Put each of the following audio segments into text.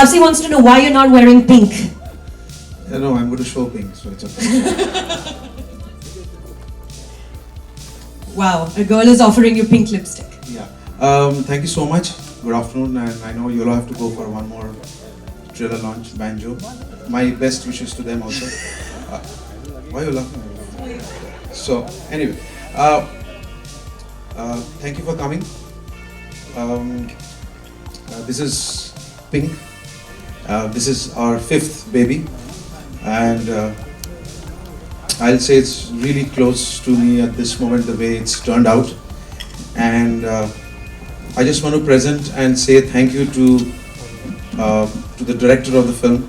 Taapsee wants to know why you're not wearing pink. No, I'm going to show pink, so it's okay. Wow, a girl is offering you pink lipstick. Yeah. Thank you so much. Good afternoon, and I know you'll have to go for one more trailer launch, Banjo. My best wishes to them also. Why are you laughing? So, anyway, thank you for coming. This is Pink. This is our 5th baby, and I'll say it's really close to me at this moment, the way it's turned out. And I just want to present and say thank you to the director of the film,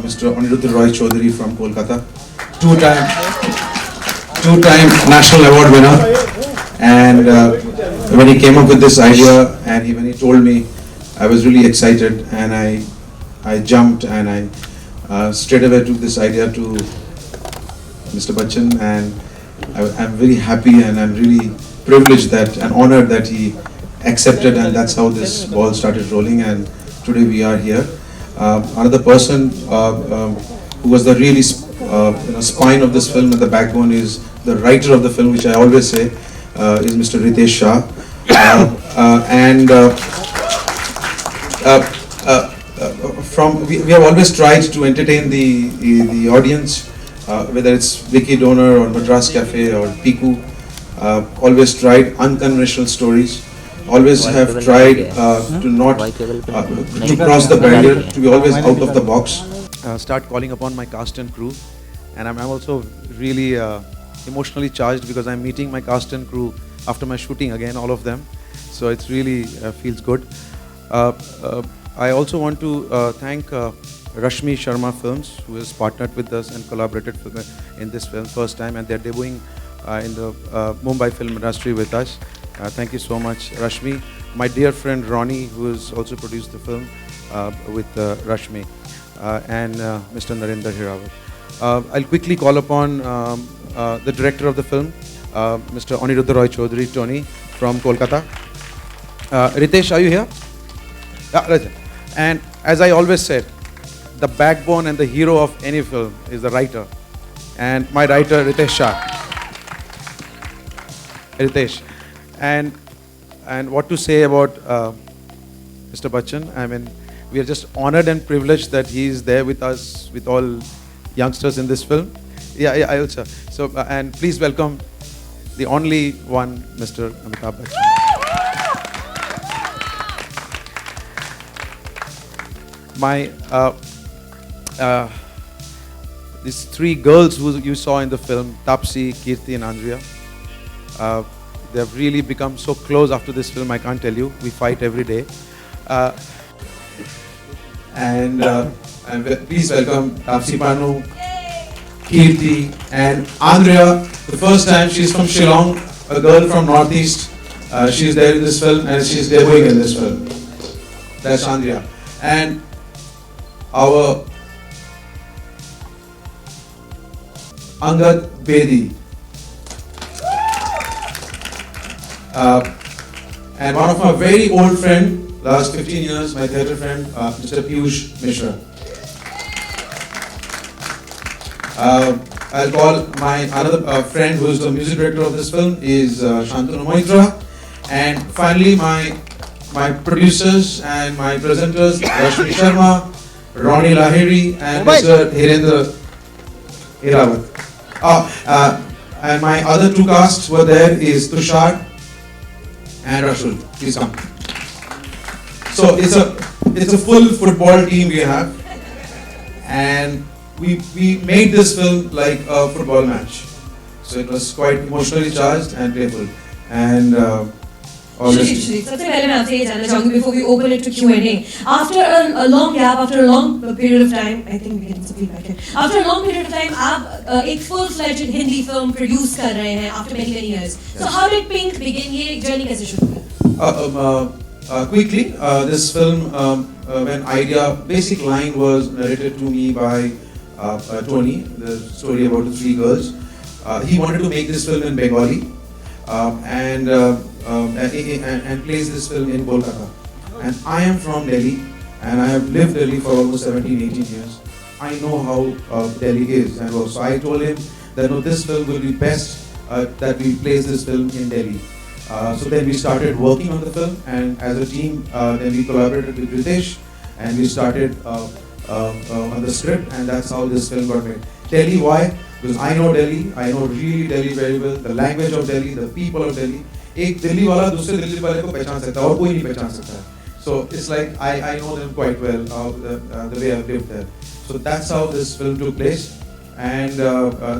Mr. Aniruddha Roy Chaudhary from Kolkata, two-time national award winner. And when he came up with this idea, and when he told me, I was really excited, and I jumped, and I straight away took this idea to Mr. Bachchan, and I'm very happy, and I'm really privileged and honored that he accepted, and that's how this ball started rolling, and today we are here. Another person who was the really spine of this film and the backbone is the writer of the film, which I always say is Mr. Ritesh Shah. We have always tried to entertain the audience, whether it's Vicky Donor or Madras Cafe or Piku. Always tried unconventional stories. Always have tried to not to cross the barrier, to be always out of the box. Start calling upon my cast and crew, and I'm also really emotionally charged because I'm meeting my cast and crew after my shooting again, all of them. So it's really feels good. I also want to thank Rashmi Sharma Films, who has partnered with us and collaborated in this film first time, and they're debuting in the Mumbai film industry with us. Thank you so much, Rashmi. My dear friend Ronnie, who has also produced the film with Rashmi, and Mr. Narendra Hirawat. I'll quickly call upon the director of the film, Mr. Aniruddha Roy Chaudhary, Tony, from Kolkata. Ritesh, are you here? Yeah, right. And as I always said, the backbone and the hero of any film is the writer. And my writer, Ritesh Shah. Ritesh. And what to say about Mr. Bachchan? I mean, we are just honored and privileged that he is there with us, with all youngsters in this film. Yeah, I also. So, and please welcome the only one, Mr. Amitabh Bachchan. These 3 girls who you saw in the film, Taapsee, Kirti and Andrea, they have really become so close after this film, I can't tell you. We fight every day. And please welcome Taapsee Pannu, Kirti and Andrea. The first time she's from Shillong, a girl from Northeast. She's there in this film and she's debuting in this film. That's Andrea. And our Angad Bedi. And one of my very old friend, last 15 years, my theatre friend, Mr. Piyush Mishra. I'll call my another friend who is the music director of this film is Shantanu Moitra. And finally my producers and my presenters, Rashmi Sharma, Ronnie Lahiri and Mr. Hirendra Hirawat. And my other 2 casts were there is Tushar and Rashul. Please come. So it's a full football team we have, and we made this film like a football match. So it was quite emotionally charged and playful. And सबसे पहले मैं आपसे ये जानना चाहूँगी before we open it to Q&A. After a long gap, after a long period of time, I think we're getting some feedback here. After a long period of time, आप एक full-fledged Hindi film produce कर रहे हैं after many years. So how did Pink begin? ये journey कैसे शुरू हुई? Quickly, this film, when idea, basic line was narrated to me by Tony, the story about the 3 girls. He wanted to make this film in Bengali. And plays this film in Kolkata. And I am from Delhi, and I have lived Delhi for almost 17, 18 years. I know how Delhi is, and so I told him that no, this film will be best that we place this film in Delhi. So then we started working on the film, and as a team, then we collaborated with Ritesh, and we started on the script, and that's how this film got made. Delhi, why? Because I know Delhi, I know really Delhi very well, the language of Delhi, the people of Delhi. एक दिल्ली वाला दूसरे दिल्ली वाले को पहचान सकता है और कोई नहीं पहचान सकता है. So it's like I know them quite well, the way I've lived there. So that's how this film took place, and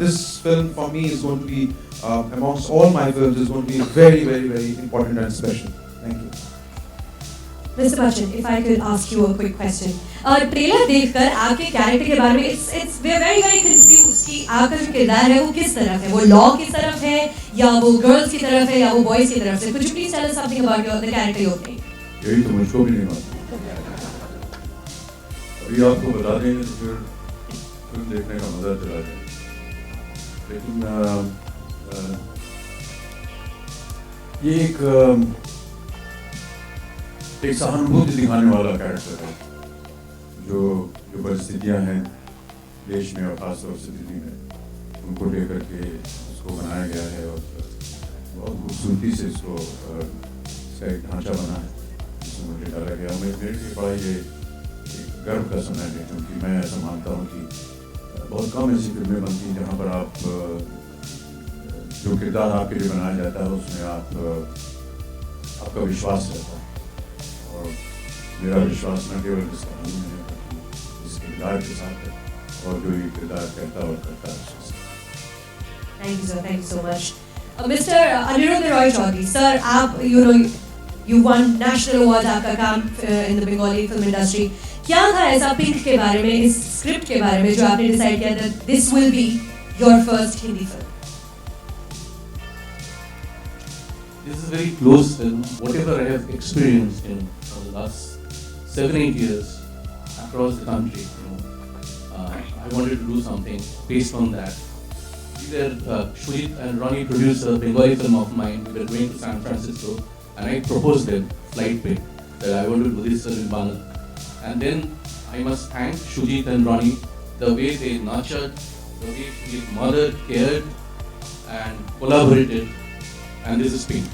this film for me is going to be amongst all my films is going to be very, very, very important and special. Thank you. Mr. Bachchan, if I could ask you a quick question. Trailer देखकर आपके character के बारे में we are very very confused कि आपका जो किरदार है वो किस तरफ है, वो लॉ की तरफ है या वो गर्ल्स की तरफ है या वो बॉयज की तरफ से. Could you please tell us something about the character you're playing? यही तो मुझको भी नहीं मालूम. अभी आपको बता देंगे तो फिर फिल्म देखने का मजा चला जाए. लेकिन ये एक सहानुभूति दिखाने वाला कैरेक्टर है. जो परिस्थितियां हैं देश में और खासतौर से दिल्ली में, उनको लेकर के इसको बनाया गया है और बहुत खूबसूरती से इसको इसका एक ढांचा बना है जिसमें मुझे डाला गया. मेरे लिए बड़ा ये एक गर्व का समय है, क्योंकि मैं ऐसा मानता हूँ कि बहुत कम ऐसी फिल्में बनती हैं जहाँ पर आप जो किरदार आपके लिए बनाया जाता है उसमें आपका विश्वास रहता है. और मेरा विश्वास न केवल इस कहानी में है बल्कि इस किरदार के साथ है और जो ये किरदार कहता और करता है उसके साथ. Thank you, sir. Thank you so much. Mr. Anirudh Roy Chaudhary, sir, आप you won national award आपका काम in the Bengali film industry. क्या था ऐसा पिंक के बारे में, इस स्क्रिप्ट के बारे में जो आपने डिसाइड किया that this will be your first Hindi film? This is a very close film. Whatever I have experienced in the last 7-8 years across the country, I wanted to do something based on that. Either Shujit and Ronnie produced a Bengali film of mine. We were going to San Francisco, and I proposed them flight pay that I want to do this film in Bangla. And then I must thank Shujit and Ronnie, the way they nurtured, the way his mother cared and collaborated. And this is Pink.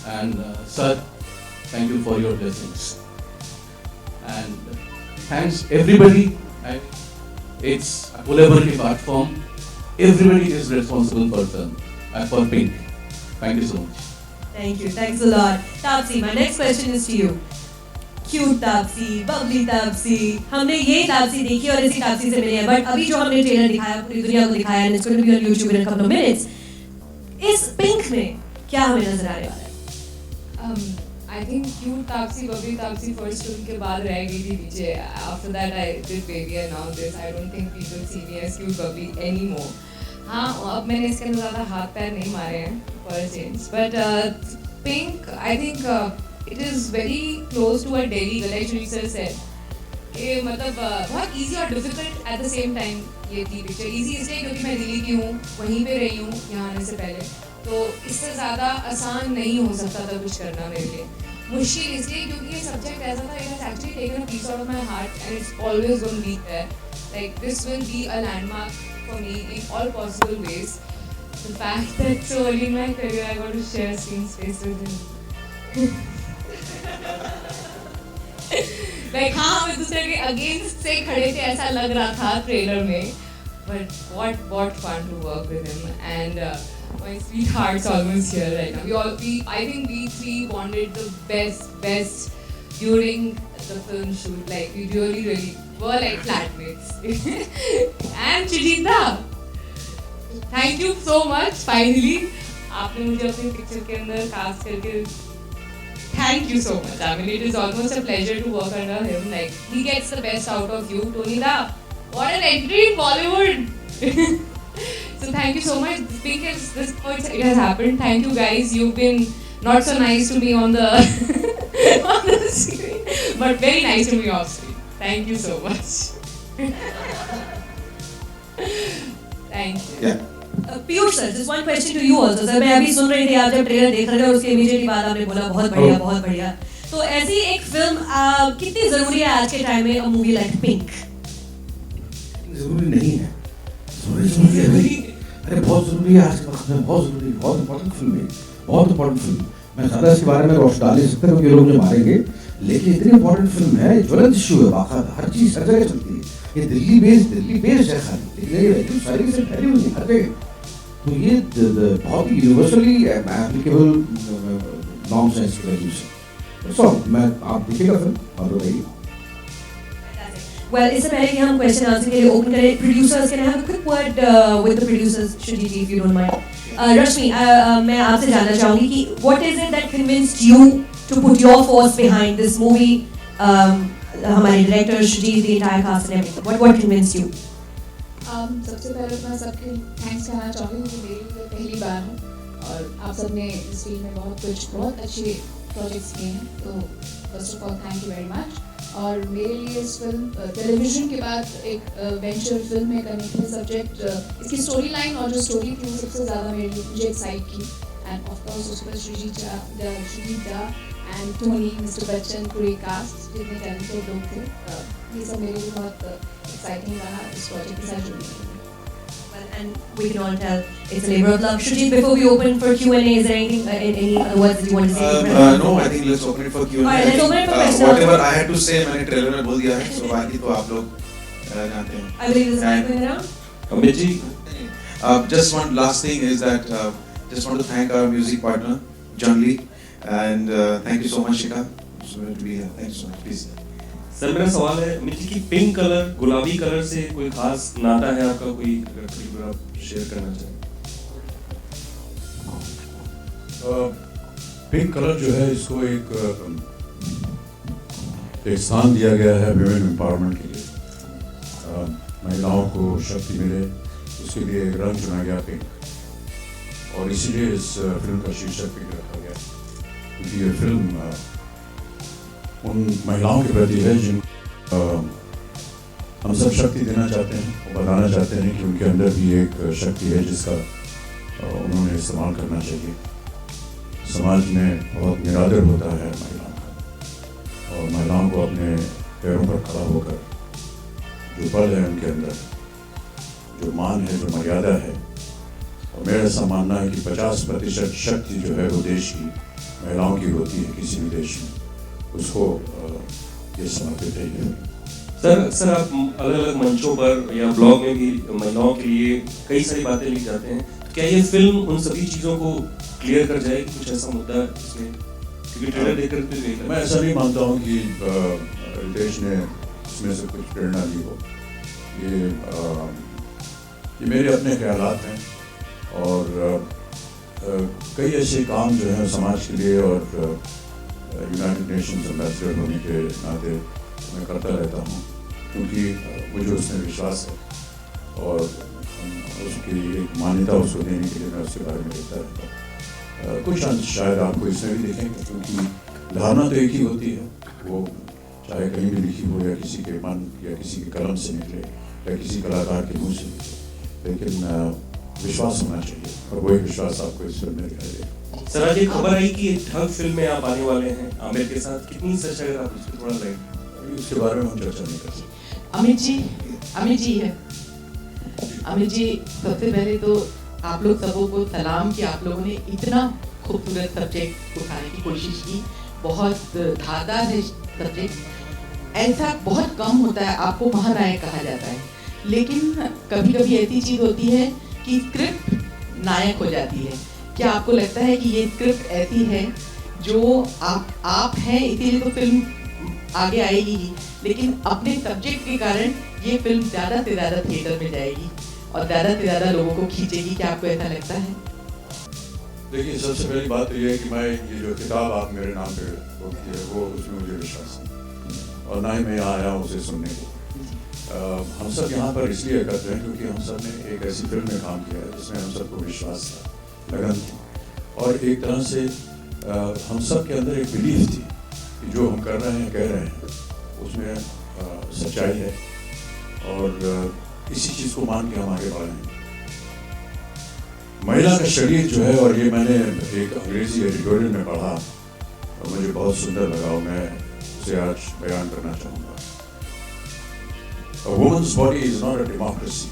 And sir, thank you for your blessings. And thanks everybody. It's a collaborative art form. Everybody is responsible for Pink. Thank you so much. Thank you. Thanks a lot. Taapsee, my next question is to you. Cute Taapsee, bubbly Taapsee. हमने ये Taapsee देखी और इसी Taapsee से मिले हैं. But अभी जो हमने ट्रेलर दिखाया पूरी दुनिया को दिखाया and it's going to be on YouTube in a couple of minutes. इस Pink में क्या हमें नजर आने वाला है? I think cute Taapsee, bubbly Taapsee first film के बाद रह गई थी पीछे. After that I did Baby and now this. I don't think people see me as cute bubbly anymore. हाँ, अब मैंने इसके अंदर ज़्यादा हाथ पैर नहीं मारे हैं for a change. But Pink, I think it is very close to what Delhi Ganesh sir said. कि मतलब बहुत easy और difficult at the same time ये थी picture. Easy इसलिए क्योंकि मैं दिल्ली की हूँ, वहीं पे रही हूँ यहाँ आने से पहले. तो इससे ज़्यादा आसान नहीं हो सकता था कुछ करना मेरे लिए. मुश्किल इसलिए क्योंकि ये सब्जेक्ट ऐसा था, it has actually taken a piece out of my heart and it's always going to be there. Like this will be a landmark for me in all possible ways. The fact that so early in my career I got to share screen space with him. Like हाँ हम एक दूसरे के against से खड़े थे ऐसा लग रहा था ट्रेलर में. But what fun to work with him and my sweetheart's almost here right now. I think we three wanted the best during the film shoot. Like we really were like flatmates. And Chijita, thank you so much. Finally, आपने मुझे अपने picture के अंदर cast करके thank you so much. I mean, it is almost a pleasure to work under him. Like he gets the best out of you, Tony Da. What an entry in Bollywood. So thank you so much. Pink is this point it has happened. Thank you guys. You've been not so nice to me on the on the screen, but very nice to me off screen. Thank you so much. Thank you. Yeah. Piyush sir, just one question to you also. Sir मैं अभी सुन रही थी आप जब trailer देख रहे थे और उसके immediately बाद आपने बोला बहुत बढ़िया. तो ऐसी एक फिल्म कितनी जरूरी है आज के टाइम में, अ मूवी लाइक पिंक? जरूरी नहीं है, जरूरी है भाई, अरे बहुत जरूरी है आज के वक्त में, बहुत जरूरी, बहुत इंपॉर्टेंट फिल्म है, बहुत इंपॉर्टेंट फिल्म। मैं ज़्यादा इसके बारे में रोशनी डाल नहीं सकता क्योंकि ये लोग मुझे मारेंगे, लेकिन इतनी इंपॉर्टेंट फिल्म है, ज्वलंत इशू है, बाकायदा हर चीज़ हर जगह चलती है। ये दिल्ली बेस्ड है खाली, सारी से फैली हुई है हर जगह। तो ये बहुत ही यूनिवर्सली एप्लीकेबल नॉर्म्स हैं इसकी वैल्यूज से। सो मैं आप देखिएगा फिल्म और बताइए। Well, इससे पहले कि हम क्वेश्चन आंसर के लिए ओपन करें, producers can have a quick word with the producers, Shrijit ji, if you don't mind. रश्मि, मैं आपसे जानना चाहूंगी कि what is it that convinced you to put your force behind this movie? हमारे director Shrijit, the entire cast and everything. What convinced you? सबसे पहले मैं सबके थैंक्स कहना चाहूँगी कि मेरी ये पहली बार है और आप सब ने इस फील्ड में बहुत अच्छे प्रोजेक्ट्स किए हैं, तो first of all thank you very much. और मेरे लिए इस फिल्म टेलीविज़न के बाद एक वेंचर फिल्म में करने के लिए सब्जेक्ट, इसकी स्टोरी लाइन और जो स्टोरी थी वो सबसे ज़्यादा मेरे लिए मुझे एक्साइट की। एंड ऑफ कोर्स उस पर श्रीजीत दा एंड टोनी, मिस्टर बच्चन, पूरे कास्ट जितने टैलेंटेड लोग थे, ये सब मेरे लिए बहुत एक्साइटिंग रहा इस प्रोजेक्ट के साथ जुड़ने के लिए। And we can all tell it's a labor of love. Shrijit, before we open for Q&A, is there anything, any other words that you want to say? No, I think let's open it for Q&A. Alright, let's open it for questions. Whatever I had to say, मैंने trailer में बोल दिया है, so बाकी तो आप लोग जानते हैं. I believe this is going around. Amit ji, Just one last thing is that just want to thank our music partner, John Lee, and thank you so much, Shika. So to be here. Thank you so much. Please. Sir मेरा सवाल है मिट्टी की pink colour, गुलाबी colour से कोई खास नाता है आपका, कोई अगर आप शेयर करना चाहें? पिंक कलर जो है इसको एक स्थान दिया गया है विमेन एम्पावरमेंट के लिए, महिलाओं को शक्ति मिले, उसके लिए एक रंग चुना गया पिंक, और इसीलिए इस फिल्म का शीर्षक पिंक रखा गया, क्योंकि ये फिल्म उन महिलाओं के प्रति है जिन हम सब शक्ति देना चाहते हैं और बताना चाहते हैं कि उनके अंदर भी एक शक्ति है जिसका उन्होंने इस्तेमाल करना चाहिए। समाज में बहुत निरादर होता है महिलाओं का, और महिलाओं को अपने पैरों पर खड़ा होकर जो बल है उनके अंदर, जो मान है, जो मर्यादा है, और मेरा ऐसा मानना है कि 50% शक्ति जो है वो देश की महिलाओं की होती है, किसी भी देश में, उसको ये समर्पित है। सर आप अलग अलग मंचों पर या ब्लॉग में भी महिलाओं के लिए कई सारी बातें लिख जाते हैं, तो क्या ये फिल्म उन सभी चीज़ों को क्लियर कर जाएगी? कुछ ऐसा मुद्दा इसमें, क्योंकि ट्रेलर देखकर तो मैं ऐसा नहीं मानता हूँ कि देश ने इसमें से कुछ प्रेरणा ली हो। ये मेरे अपने ख्यालात हैं, और कई ऐसे काम जो हैं समाज के लिए और यूनाइटेड नेशंस एम्बेसडर होने के नाते मैं करता रहता हूँ, क्योंकि मुझे उसमें विश्वास है और उसकी एक मान्यता उसको देने के लिए मैं उसके बारे में लिखता रहता हूँ। कुछ अंश शायद आपको इसमें भी देखेंगे, क्योंकि धारणा तो एक ही होती है, वो चाहे कहीं भी लिखी हो या किसी के मन या किसी के कलम से निकले या किसी कलाकार के मुँह से निकले, लेकिन विश्वास होना चाहिए, और वही विश्वास आपको इस फिल्म में दिखाई देगा। सर आज एक खबर आई कि एक ठग फिल्म में आप आने वाले हैं आमिर के साथ, कितनी सच है? अगर आप उसको थोड़ा लाइट, उसके बारे में हम चर्चा नहीं कर सकते। अमित जी है। अमित जी, सबसे पहले तो आप लोग सबों को सलाम कि आप लोगों ने इतना खूबसूरत सब्जेक्ट उठाने की कोशिश की, बहुत धारदार है सब्जेक्ट, ऐसा बहुत कम होता है, आपको महानायक कहा जाता है, लेकिन कभी कभी ऐसी चीज़ होती है कि स्क्रिप्ट नायक हो जाती है। क्या आपको लगता है कि ये स्क्रिप्ट ऐसी है जो आप हैं इसीलिए तो फिल्म आगे आएगी ही, लेकिन अपने सब्जेक्ट के कारण ये फिल्म ज़्यादा से ज़्यादा थिएटर में जाएगी और ज़्यादा से ज़्यादा लोगों को खींचेगी? क्या आपको ऐसा लगता है? देखिए, सबसे पहली बात तो ये है कि मैं ये जो किताब आप मेरे नाम पे बोलती है वो उसमें मुझे विश्वास नहीं, और ना ही मैं यहाँ आया हूँ उसे सुनने को। हम सब यहाँ पर इसलिए करते हैं क्योंकि हम सब ने एक ऐसी फिल्म में काम किया है जिसमें हम सबको विश्वास था, लगन थी, और एक तरह से हम सब के अंदर एक बिलीफ थी कि जो हम कर रहे हैं, कह रहे हैं, उसमें सच्चाई है, और इसी चीज़ को मान के हम आगे बढ़े हैं। महिला का शरीर जो है, और ये मैंने एक अंग्रेजी एडिटोरियल में पढ़ा, और मुझे बहुत सुंदर लगा और मैं उसे आज बयान करना चाहूँगा। A woman's body is not a democracy,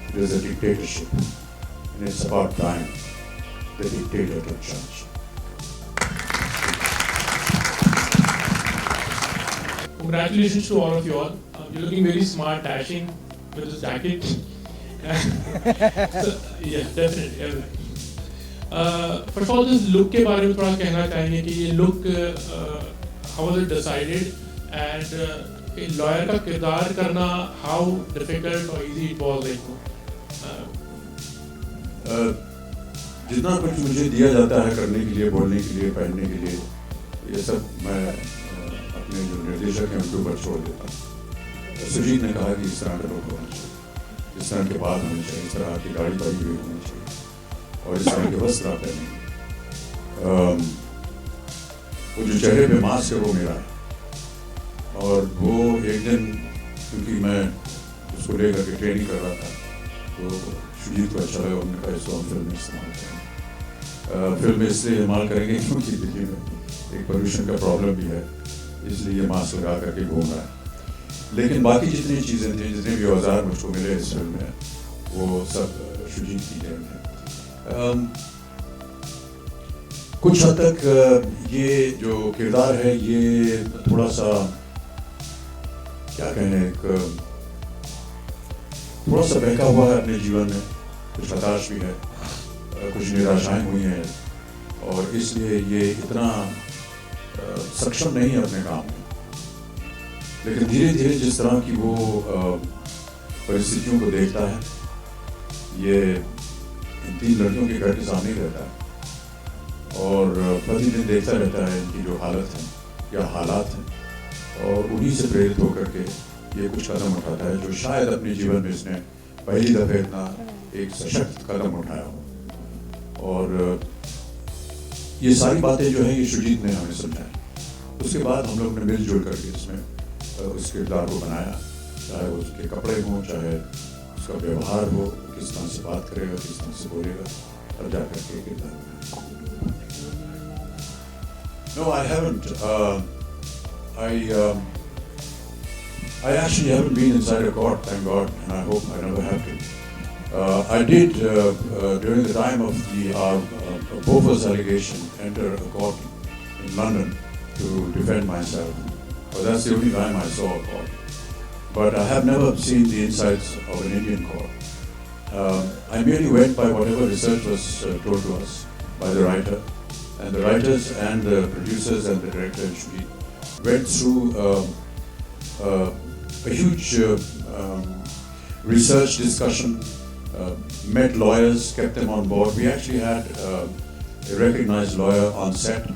it is a dictatorship, and it's about time the dictator took charge. Congratulations to all of you all. You're looking very smart, dashing with this jacket. So, yeah, definitely. First of all, this look के बारे में थोड़ा कहना चाहेंगे कि ये look how was it decided and lawyer का किरदार करना how difficult or easy it was like. जितना कुछ मुझे दिया जाता है करने के लिए, बोलने के लिए, पहनने के लिए, ये सब मैं अपने जो निर्देशक हैं उनके ऊपर छोड़ देता हूँ। सुजीत ने कहा कि इस तरह का लोग होना चाहिए, इस तरह के बाल होने चाहिए, इस तरह की गाड़ी पाई हुई होनी चाहिए और इस तरह के वस्त्र आप पहनेंगे। वो जो चेहरे पे मास्क है वो मेरा है और वो एक दिन क्योंकि मैं उसको लेकर के ट्रेनिंग कर रहा था तो सुजीत को अच्छा लगा, उन्होंने कहा इसको हम फिल्म में इस्तेमाल करेंगे। फिल्म में इसलिए इस्तेमाल करेंगे क्योंकि दिल्ली में एक पोल्यूशन का प्रॉब्लम भी है, इसलिए ये मास्क लगा करके घूम रहा है। लेकिन बाकी जितनी चीज़ें थी, जितने भी औजार मुझको मिले इस फिल्म में, वो सब सुजीत की देन है। कुछ हद तक ये जो किरदार है ये थोड़ा सा क्या कहें, थोड़ा सा बहका हुआ है अपने जीवन में, कुछ हताश भी है, कुछ निराशाएं हुई हैं और इसलिए ये इतना सक्षम नहीं है अपने काम में। लेकिन धीरे धीरे जिस तरह की वो परिस्थितियों को देखता है, ये इन 3 लड़कियों के घर के सामने ही रहता है और प्रतिदिन देखता रहता है इनकी जो हालत है या हालात हैं और उन्हीं से प्रेरित होकर के ये कुछ कदम उठाता है जो शायद अपने जीवन में इसने पहली दफे इतना एक सशक्त कदम उठाया हो। और ये सारी बातें जो है ये सुजीत ने हमें समझाई। उसके बाद हम लोग ने मिलजुल करके इसमें उस किरदार को बनाया, चाहे वो उसके कपड़े हों, चाहे उसका व्यवहार हो, किस तरह से बात करेगा, किस तरह से बोलेगा, तब जा करके किरदार बनाया। No, I haven't. I actually haven't been inside a court, thank God, and I hope I never have to. I did, during the time of the Bofors allegation, enter a court in London to defend myself. But that's the only time I saw a court. But I have never seen the insides of an Indian court. I merely went by whatever research was told to us by the writer. And the writers and the producers and the director went through a huge research discussion, met lawyers, kept them on board. We actually had a recognized lawyer on set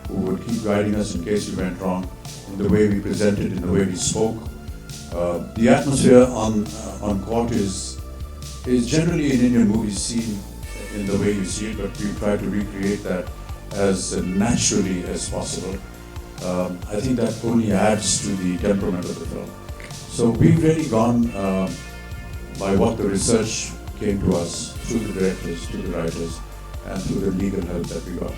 who would keep guiding us in case we went wrong, in the way we presented, in the way we spoke. The atmosphere on court is generally in Indian movies seen in the way you see it, but we try to recreate that as naturally as possible. I think that only adds to the temperament of the film. So we've really gone by what the research came to us through the directors, through the writers, and through the legal help that we got.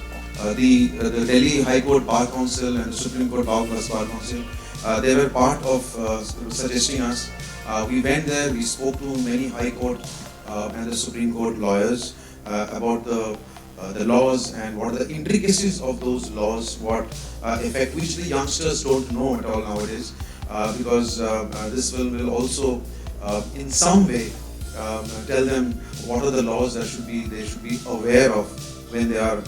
The Delhi High Court Bar Council and the Supreme Court Bar Council, they were part of suggesting us. We went there, we spoke to many High Court and the Supreme Court lawyers about the laws and what are the intricacies of those laws, what effect, which the youngsters don't know at all nowadays, because this film will also in some way tell them what are the laws that they should be aware of when they are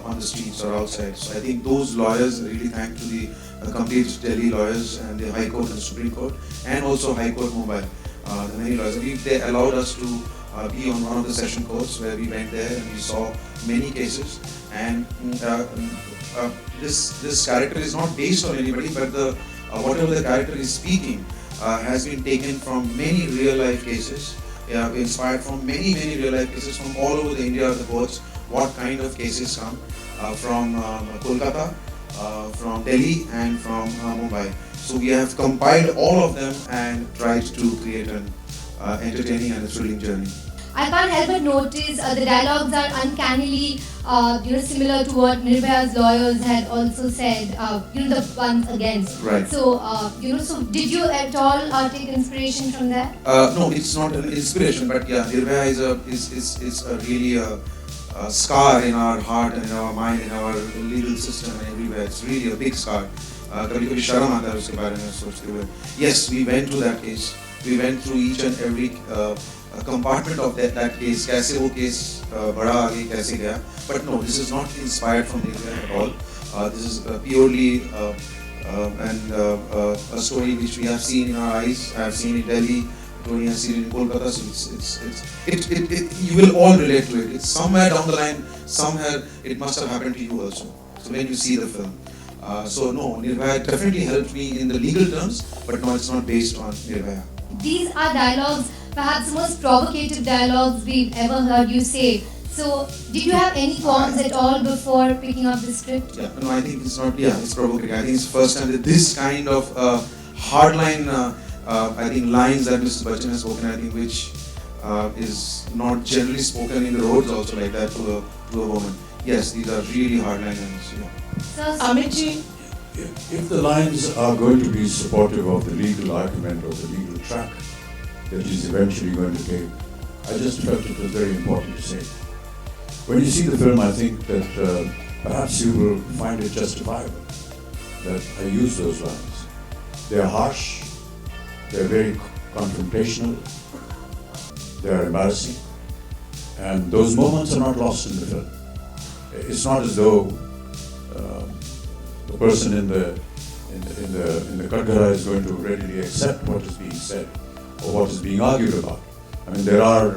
on the streets or outside. So I think those lawyers, really thank to the complete Delhi lawyers and the High Court and Supreme Court, and also High Court Mumbai, the many lawyers. They allowed us to be on one of the session courts where we went there and we saw many cases. And this character is not based on anybody, but whatever the character is speaking has been taken from many real life cases, inspired from many real life cases from all over the India, the courts. What kind of cases come from Kolkata, from Delhi and from Mumbai. So we have compiled all of them and tried to create an entertaining and a thrilling journey. I can't help but notice the dialogues are uncannily, similar to what Nirbhaya's lawyers had also said, the ones against. Right. So, so did you at all take inspiration from that? No, it's not an inspiration, but yeah, Nirbhaya is a really a scar in our heart and in our mind, in our legal system and everywhere. It's really a big scar. कभी-कभी शर्म आता है उसके बारे में सोचते हुए. Yes, we went through that case. We went through each and every compartment of that case. कैसे वो case बढ़ा आगे कैसे गया. But no, this is not inspired from Nirbhaya at all. This is purely a story which we have seen in our eyes. I have seen in Delhi. Tony has seen in Kolkata. So you will all relate to it. It's somewhere down the line, somewhere it must have happened to you also. So when you see the film. So no, Nirbhaya definitely helped me in the legal terms, but no, it's not based on Nirbhaya. These are dialogues, perhaps the most provocative dialogues we've ever heard you say. So, did you have any qualms at all before picking up the script? Yeah, no, I think it's not. Yeah, it's provocative. I think it's the first time that this kind of hardline, I think lines that Mr. Bachchan has spoken, I think which is not generally spoken in the roads also like that to a woman. Yes, these are really hardline lines. Yeah. Amitji, if the lines are going to be supportive of the legal argument or the legal track that he's eventually going to take, I just felt it was very important to say. When you see the film, I think that perhaps you will find it justifiable that I use those lines. They are harsh, they are very confrontational, they are embarrassing, and those moments are not lost in the film. It's not as though the person in the Katghara is going to readily accept what is being said or what is being argued about. I mean, there are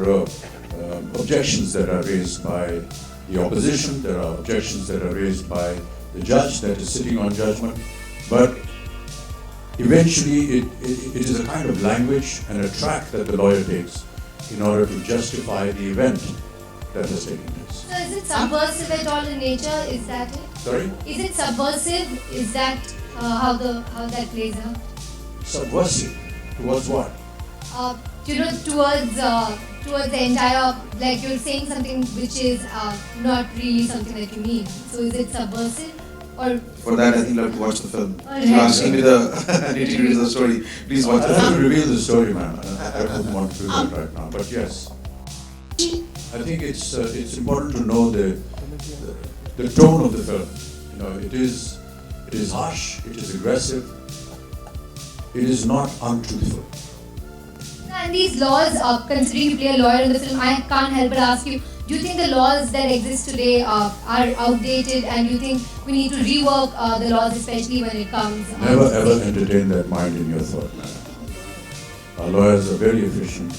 objections that are raised by the opposition, there are objections that are raised by the judge that is sitting on judgment, but eventually it is a kind of language and a track that the lawyer takes in order to justify the event that is taking place. So is it subversive at all in nature? Is that it? Sorry? Is it subversive? Is that how that plays out? Subversive? Towards what? Towards the entire, like you're saying something which is not really something that you mean. So is it subversive? Or for that, I think you'll have to watch the film. You're asking me the nitty-gritty of the story. Please watch the I film. will reveal the story, man. I wouldn't want to do that right now, but yes. I think it's important to know the tone of the film. You know, it is harsh, it is aggressive, it is not untruthful. and these laws, considering you play a lawyer in the film, I can't help but ask you, do you think the laws that exist today are outdated, and do you think we need to rework the laws, especially when it comes... Never ever entertain that mind in your thought, man. Our lawyers are very efficient,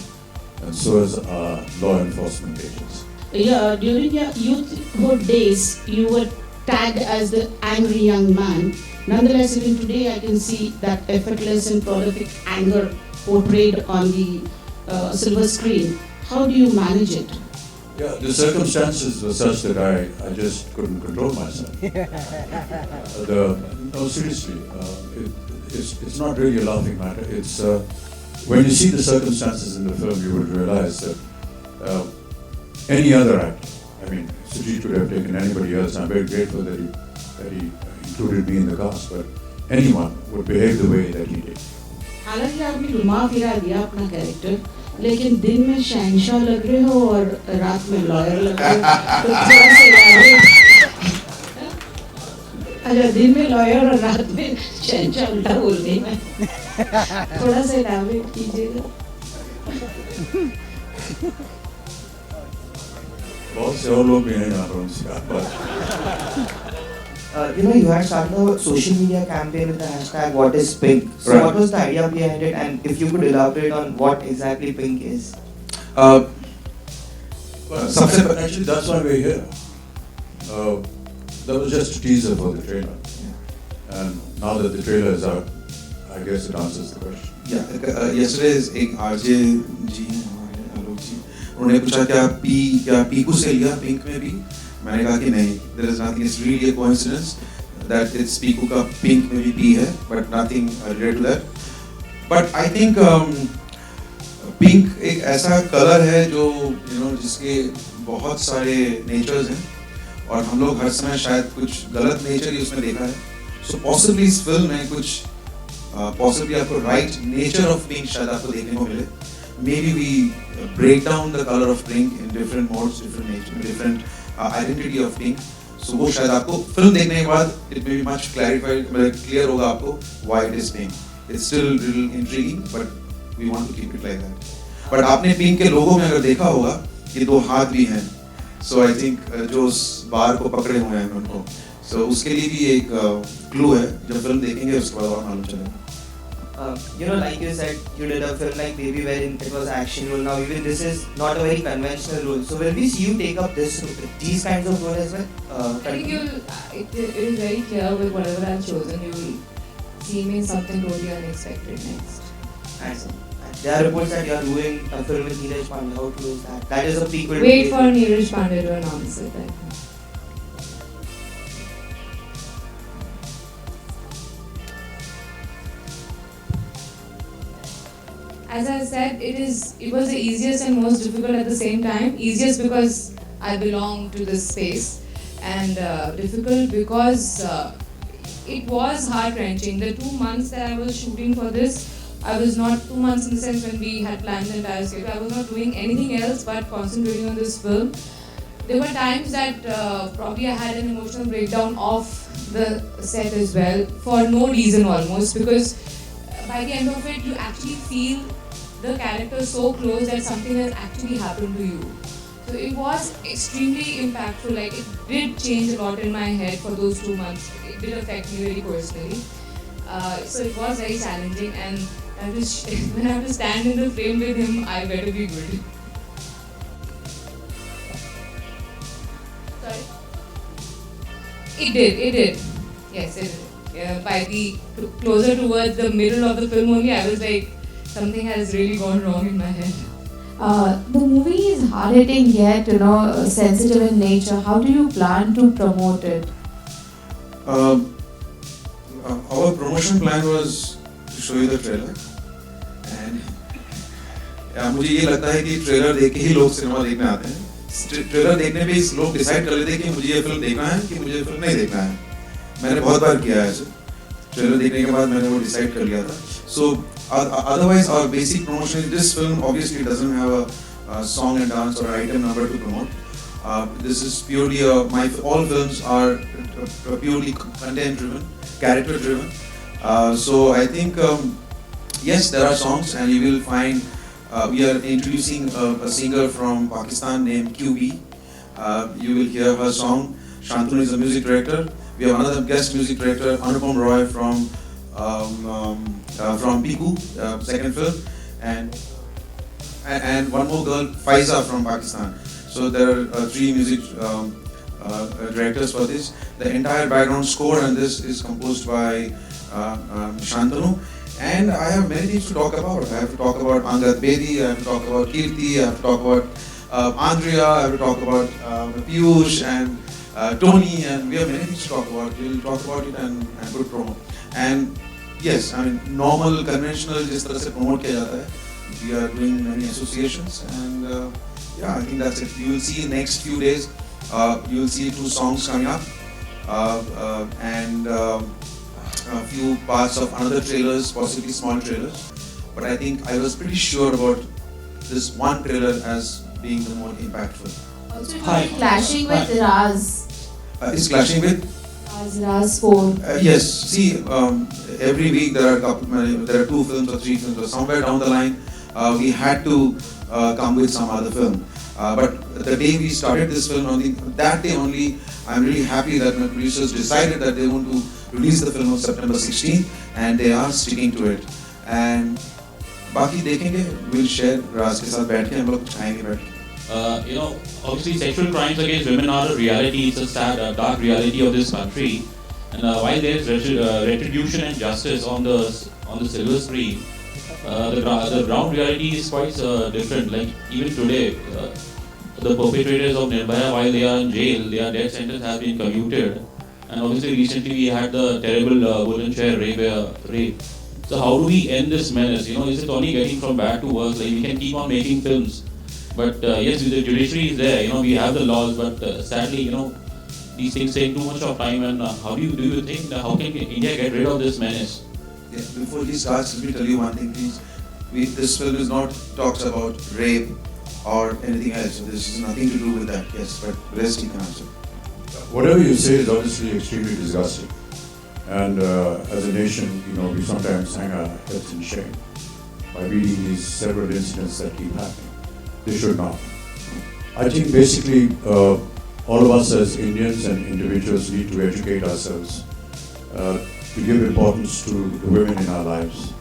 and so is our law enforcement agents. Yeah, during your youthhood days, you were tagged as the angry young man. Nonetheless, even today, I can see that effortless and prolific anger portrayed on the silver screen. How do you manage it? Yeah, the circumstances were such that I just couldn't control myself. No, seriously, it's not really a laughing matter. It's when you see the circumstances in the film, you will realize that any other actor, I mean, Sujit could have taken anybody else. I'm very grateful that he included me in the cast, but anyone would behave the way that he did. हालांकि आपने घुमा फिरा दिया अपना character, लेकिन दिन में शहंशाह लग रहे हो और रात में लॉयर लग रहे हो, तो थोड़ा सा elaborate, अच्छा दिन में लॉयर और रात में शहंशाह उल्टा बोल गई मैं, थोड़ा सा elaborate कीजिएगा. बहुत से और लोग भी हैं यहाँ पर उनसे बात. You had started a social media campaign with the hashtag What is Pink. So Right. what was the idea behind it, and if you could elaborate on what exactly Pink is? Actually, that's why we're here. That was just a teaser for the trailer. And now that the trailer is out, I guess it answers the question. Yeah, yesterday's एक RJ जी आलोक जी उन्होंने पूछा क्या पीकू से लिया pink में भी मैंने कहा कि नहीं there is nothing, it's really a coincidence that it's Piku का पिंक में भी पी है but nothing related to that. But I think pink एक ऐसा कलर है जो जिसके बहुत सारे नेचर्स हैं और हम लोग हर समय शायद कुछ गलत नेचर ही उसमें देखा है. सो पॉसिबली इस फिल्म में कुछ पॉसिबली आपको राइट नेचर ऑफ पिंक शायद आपको देखने को मिले. Maybe we break down the color of pink in different modes, different nature, different identity of pink. So वो शायद आपको फिल्म देखने के बाद it may be much clarified, clear होगा आपको why it is pink. It's still a little intriguing, but we want to keep it like that. But आपने pink के लोगों में अगर देखा होगा ये दो हाथ भी हैं. So I think जो उस बार को पकड़े हुए हैं उनको. So उसके लिए भी एक क्लू है. जब फिल्म देखेंगे उसके बाद और मालूम चलेगा. You know, like you said, you did a film like Baby wherein it was action role. Now even this is not a very conventional role. So will we see you take up these kinds of roles as well? I think it is very clear with whatever I've chosen. You will see me in something totally unexpected next. And there are reports that you are doing a film with Neeraj Pandey. How true is that? That is a prequel. Wait for Neeraj Pandey to announce it. As I said, it was the easiest and most difficult at the same time. Easiest because I belong to this space, and difficult because it was heart-wrenching. The 2 months that I was shooting for this, I was not 2 months in the sense when we had planned the entire script. I was not doing anything else but concentrating on this film. There were times that probably I had an emotional breakdown off the set as well, for no reason almost, because by the end of it, you actually feel the character so close that something has actually happened to you. So it was extremely impactful. Like, it did change a lot in my head for those 2 months. It did affect me very personally. So it was very challenging, and when I have to stand in the frame with him, I better be good. Sorry? It did. Yes, it did. By the closer towards the middle of the film only, I was like, something has really gone wrong in my head. The movie is hard-hitting yet, sensitive in nature. How do you plan to promote it? Our promotion plan was to show you the trailer, and मुझे ये लगता है कि trailer देख के ही लोग cinema देखने आते हैं. ट्रेलर देखने पे लोग डिसाइड कर लेते हैं कि मुझे ये फिल्म देखना है कि मुझे फिल्म नहीं देखना है. मैंने बहुत बार किया है ऐसे. ट्रेलर देखने के बाद मैंने वो डिसाइड कर लिया था. So otherwise our basic promotion, this film obviously doesn't have a song and dance or item number to promote. This is purely all films are purely content driven, character driven. So I think yes, there are songs, and you will find we are introducing a singer from Pakistan named QB. You will hear her song. Shantanu is the music director. We have another guest music director, Anupam Roy from Piku, second film, and one more girl, Faiza from Pakistan. So there are 3 music directors for this. The entire background score and this is composed by Shantanu. And I have many things to talk about. I have to talk about Angad Bedi, I have to talk about Kirti, I have to talk about Andrea, I have to talk about Piyush and Tony, and we have many things to talk about. We will talk about it and good promo. And yes, I mean normal, conventional जिस तरह से promote किया जाता है. We are doing many associations, and yeah, I think that's it. You will see next few days. You will see 2 songs coming up, and a few parts of another trailers, possibly small trailers. But I think I was pretty sure about this one trailer as being the more impactful. Also, you're clashing with Raz. Is clashing with? Raz 4. Yes. See, every week there are 2 films or 3 films, or somewhere down the line we had to come with some other film. But the day we started this film, that day only, I'm really happy that my producers decided that they want to release the film on September 16th, and they are sticking to it. And बाकी देखेंगे, we'll share राज के साथ बैठ के हम लोग खाएंगे बैठ के. Obviously sexual crimes against women are a reality. It's a sad, dark reality of this country. And while there is retribution and justice on the silver screen, the ground reality is quite different. Like even today, the perpetrators of Nirbhaya, while they are in jail, their death sentence has been commuted. And obviously recently we had the terrible Bulandshahr rape. So how do we end this menace? Is it only getting from bad to worse? Like we can keep on making films, But yes, the judiciary is there. We have the laws, but sadly, these things take too much of time. And how do you think how can India get rid of this menace? Yeah, before he starts, let me tell you one thing, please. This film is not talks about rape or anything else. This is nothing to do with that. Yes, but rest you can answer. Whatever you say is obviously extremely disgusting. And as a nation, we sometimes hang our heads in shame by reading these several incidents that keep happening. They should not. I think basically all of us as Indians and individuals need to educate ourselves to give importance to the women in our lives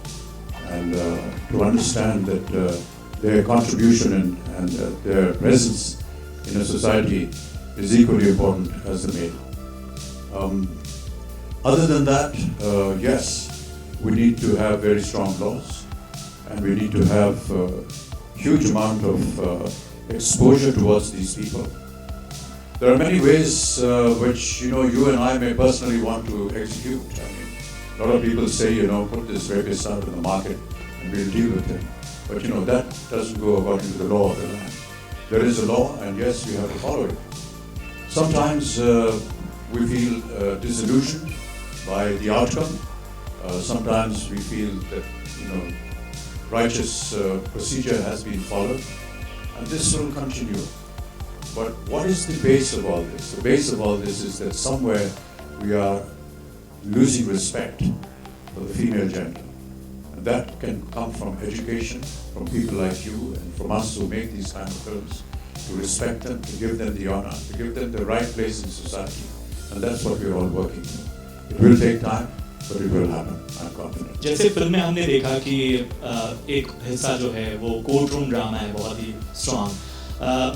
and to understand that their contribution and their presence in a society is equally important as the male. Other than that, yes, we need to have very strong laws and we need to have a huge amount of exposure towards these people. There are many ways which you and I may personally want to execute. I mean, a lot of people say, put this rapist out in the market and we'll deal with him. But that doesn't go according to the law of the land. There is a law and yes, we have to follow it. Sometimes we feel disillusioned by the outcome. Sometimes we feel that righteous procedure has been followed and this will continue. But what is the base of all this? The base of all this is that somewhere we are losing respect for the female gender. And that can come from education, from people like you and from us who make these kind of films, to respect them, to give them the honor, to give them the right place in society. And that's what we're all working for. It will take time, but it will happen. I'm confident. जैसे film में हमने देखा कि एक हिस्सा जो है वो कोर्ट रूम ड्रामा है बहुत ही स्ट्रॉन्ग।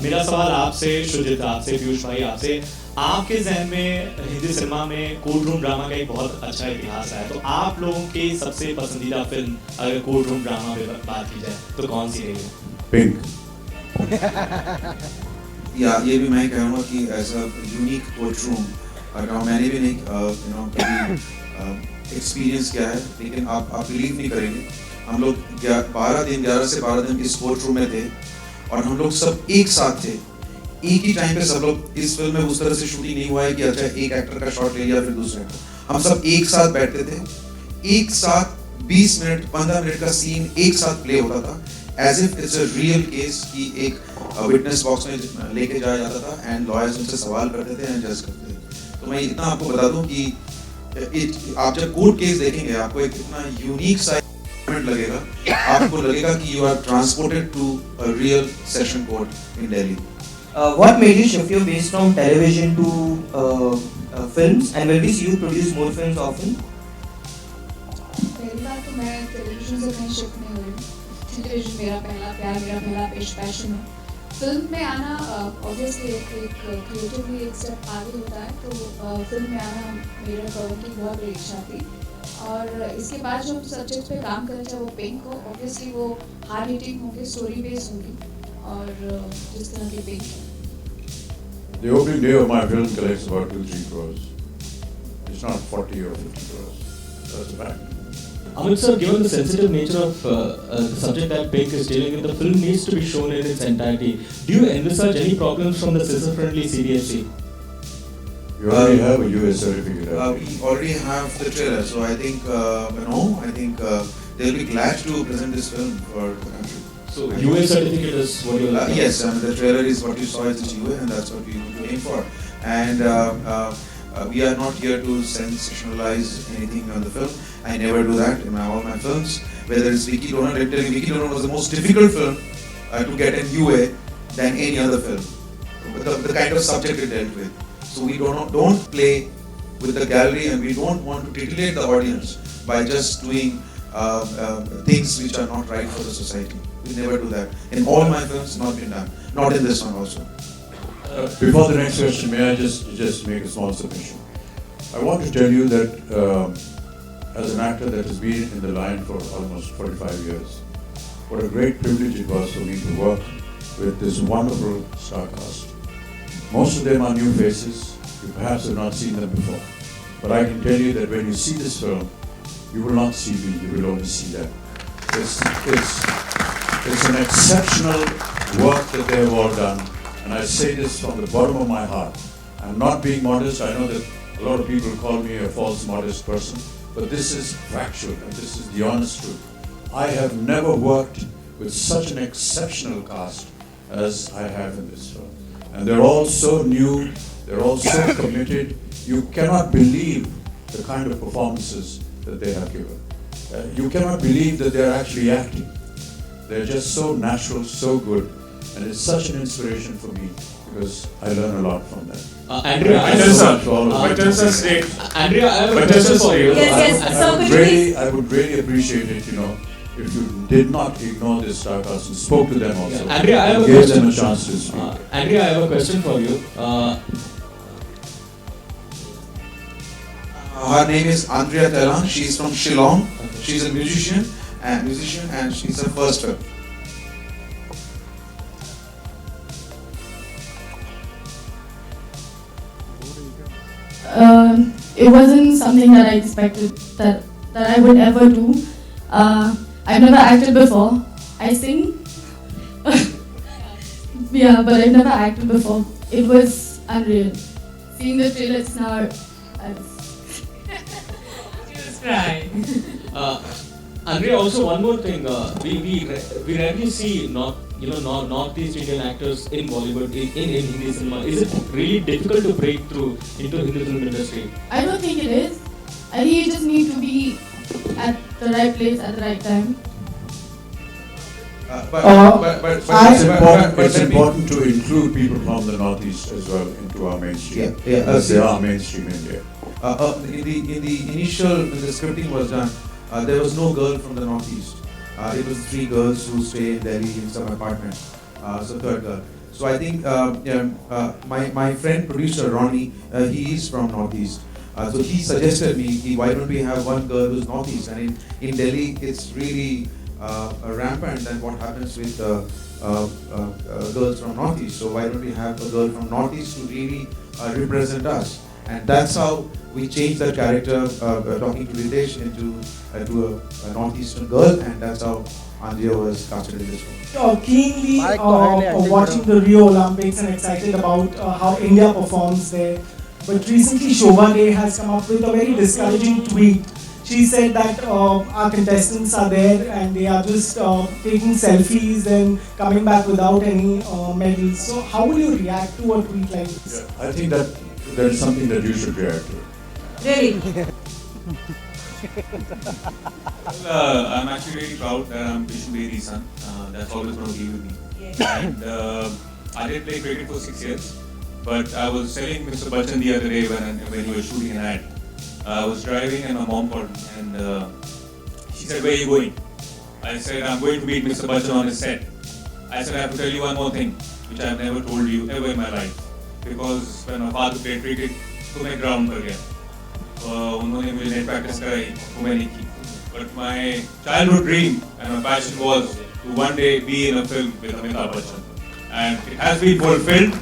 मेरा सवाल आपसे शुजित, आपसे पीयूष भाई, आपसे आपके जहन में हिंदी सिनेमा में कोर्ट रूम ड्रामा का एक बहुत अच्छा इतिहास है, तो आप लोगों की सबसे पसंदीदा फिल्म अगर कोर्ट रूम ड्रामा पे बात की जाए तो कौन सी रहेगी? पिंक। या ये भी मैं कहूँगा कि ऐसा यूनिक कोर्ट रूम मैंने भी नहीं कभी एक्सपीरियंस किया है, लेकिन आप बिलीव नहीं करेंगे, हम लोग 11 से 12 दिन इस कोर्ट रूम में थे और हम लोग सब एक साथ थे, एक ही टाइम पे सब लोग। इस फिल्म में उस तरह से शूटिंग नहीं हुआ है कि अच्छा एक एक्टर का शॉट ले लिया फिर दूसरे एक्टर, हम सब एक साथ बैठते थे, एक साथ 20 मिनट 15 मिनट का सीन एक साथ प्ले होता था, as if it's a real case की एक विटनेस बॉक्स में लेके जाया जाता था एंड लॉयर्स उनसे सवाल करते थे एंड जज करते थे। तो मैं इतना आपको बता दूं कि आप जब कोर्ट केस देखेंगे आपको एक इतना यूनिक सा लगेगा, आपको लगेगा कि you are transported to a real session court in Delhi. What made you shift your base from television to films, and will we see you produce more films often? पहली बात तो मैं टेलीविजन से कहीं शिफ्ट नहीं हुई, television मेरा पहला प्यार, मेरा पहला पैशन है। फिल्म में आना ऑब्वियसली एक क्रिएटिवली एक स्टेप आगे होता है, तो फिल्म में आना मेरे कवर की बहुत बड़ी इच्छा थी। और इसके बाद जो सब्जेक्ट पे काम करें, चाहे वो पिंक हो, ऑब्वियसली वो हार्ड हिटिंग होंगे, स्टोरी बेस्ड होंगी, और जिस तरह की पिंक है। The opening day of my film collects about 2-3 crores. It's not 40 or 50 crores. That's a fact. Amit sir, given the sensitive nature of the subject that Pink is dealing with, the film needs to be shown in its entirety. Do you envisage any problems from the scissor-friendly CDFC? You already have a US certificate. We already have the trailer, so I think I think they'll be glad to present this film for the country. So US certificate is what you're looking yes, the trailer is what you saw is the UA, and that's what we want to aim for. And we are not here to sensationalize anything on the film. I never do that in all my films. Whether it's Vicky Donor, let me tell you, Vicky Donor was the most difficult film to get an UA than any other film. The kind of subject it dealt with. So we don't play with the gallery, and we don't want to titillate the audience by just doing things which are not right for the society. We never do that. In all my films, not been done. Not in this one also. Before the next question, may I just make a small submission? I want to tell you that as an actor that has been in the line for almost 45 years, what a great privilege it was for me to work with this wonderful star cast. Most of them are new faces. You perhaps have not seen them before. But I can tell you that when you see this film, you will not see me, you will only see them. It's an exceptional work that they have all done. And I say this from the bottom of my heart. I'm not being modest. I know that a lot of people call me a false modest person, but this is factual and this is the honest truth. I have never worked with such an exceptional cast as I have in this film. And they're all so new, they're all so committed. You cannot believe the kind of performances that they have given. You cannot believe that they're actually acting. They're just so natural, so good. And it's such an inspiration for me because I learn a lot from them. Andrea, Andrea, I have a question for you. I would really appreciate it, if you did not ignore this star cast and spoke to them also. Andrea, I have a gave question. them a chance to speak. Andrea, I have a question for you. Her name is Andrea Telang. She's from Shillong. She's a musician and she's her first film. It wasn't something that I expected that I would ever do. I've never acted before. I sing. Yeah, but I've never acted before. It was unreal. Seeing the trailers now, Andrea, also one more thing. We rarely see Northeast Indian actors in Bollywood in Hindi cinema. Is it really difficult to break through into Hindi film industry? I don't think it is. I think you just need to be at the right place at the right time. It's important to include people from the Northeast as well into our mainstream. As they are mainstream India. In the initial, when the scripting was done, there was no girl from the Northeast. It was 3 girls who stay in Delhi in some apartment. So third girl. So I think my friend producer Ronnie, he is from Northeast. So he suggested me, why don't we have one girl who's Northeast? And in Delhi, it's really rampant and what happens with girls from Northeast. So why don't we have a girl from Northeast to really represent us? And that's how we changed the character, talking to Ritesh, into a Northeastern girl, and that's how Andrea was casted in this one. Keenly watching the Rio Olympics and excited about how India performs there. But recently Shobha Dey has come up with a very discouraging tweet. She said that our contestants are there and they are just taking selfies and coming back without any medals. So how will you react to a tweet like this? I think that is something that you should react to. Really? I'm actually really proud that I'm Vishnu Bedi's son. That's always going to be with me. And I did play cricket for 6 years, but I was telling Mr. Bachchan the other day when he was shooting an ad. I was driving and my mom called me and she said, "Where are you going?" I said, "I'm going to meet Mr. Bachchan on his set." I said, "I have to tell you one more thing, which I have never told you ever in my life. Because when my father played cricket, तो मैं ground पर गया. उन्होंने मुझे net practice कराई, वो मैंने की. But my childhood dream and my passion was to one day be in a film with Amitabh Bachchan. And it has been fulfilled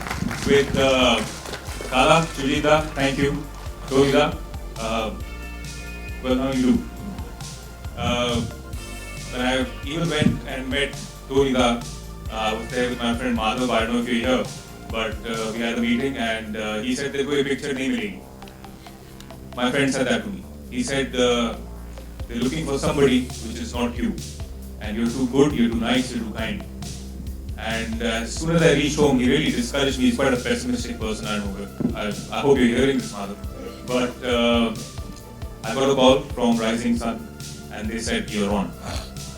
with Dada, Sujita, thank you, Tolida. Well, now you do. When I even went and met Tolida, I was there with my friend Madhav. I don't know if you're here, but we had a meeting and he said there was a picture named Lee. My friend said that to me. He said they're looking for somebody which is not you, and you're too good, you're too nice, you're too kind. And as soon as I reached home, he really discouraged me. He's quite a pessimistic person, I know. I hope you're hearing this, Madhav. But I got a call from Rising Sun and they said you're on.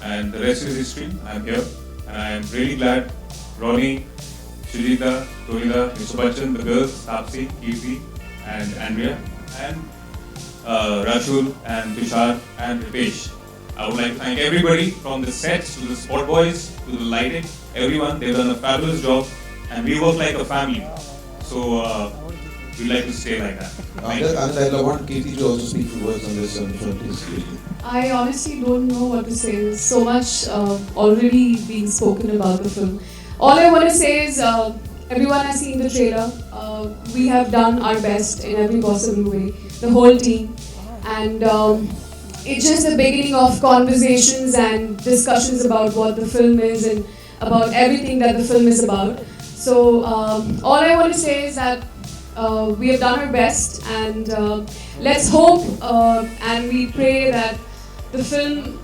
And the rest is history. I'm here and I'm really glad Ronnie, Sujita, Tolida, Mr. Bachchan, the girls, Tapsi, Kirti and Andrea and Rashul and Tushar and Ritesh. I would like to thank everybody from the sets to the spot boys to the lighting, everyone. They've done a fabulous job and we work like a family. So we'd like to stay like that. I want Kirti to also speak few words on this film, please. I honestly don't know what to say. There's so much already being spoken about the film. All I want to say is everyone has seen the trailer. We have done our best in every possible way, the whole team. And it's just the beginning of conversations and discussions about what the film is and about everything that the film is about. So all I want to say is that we have done our best, and let's hope and we pray that the film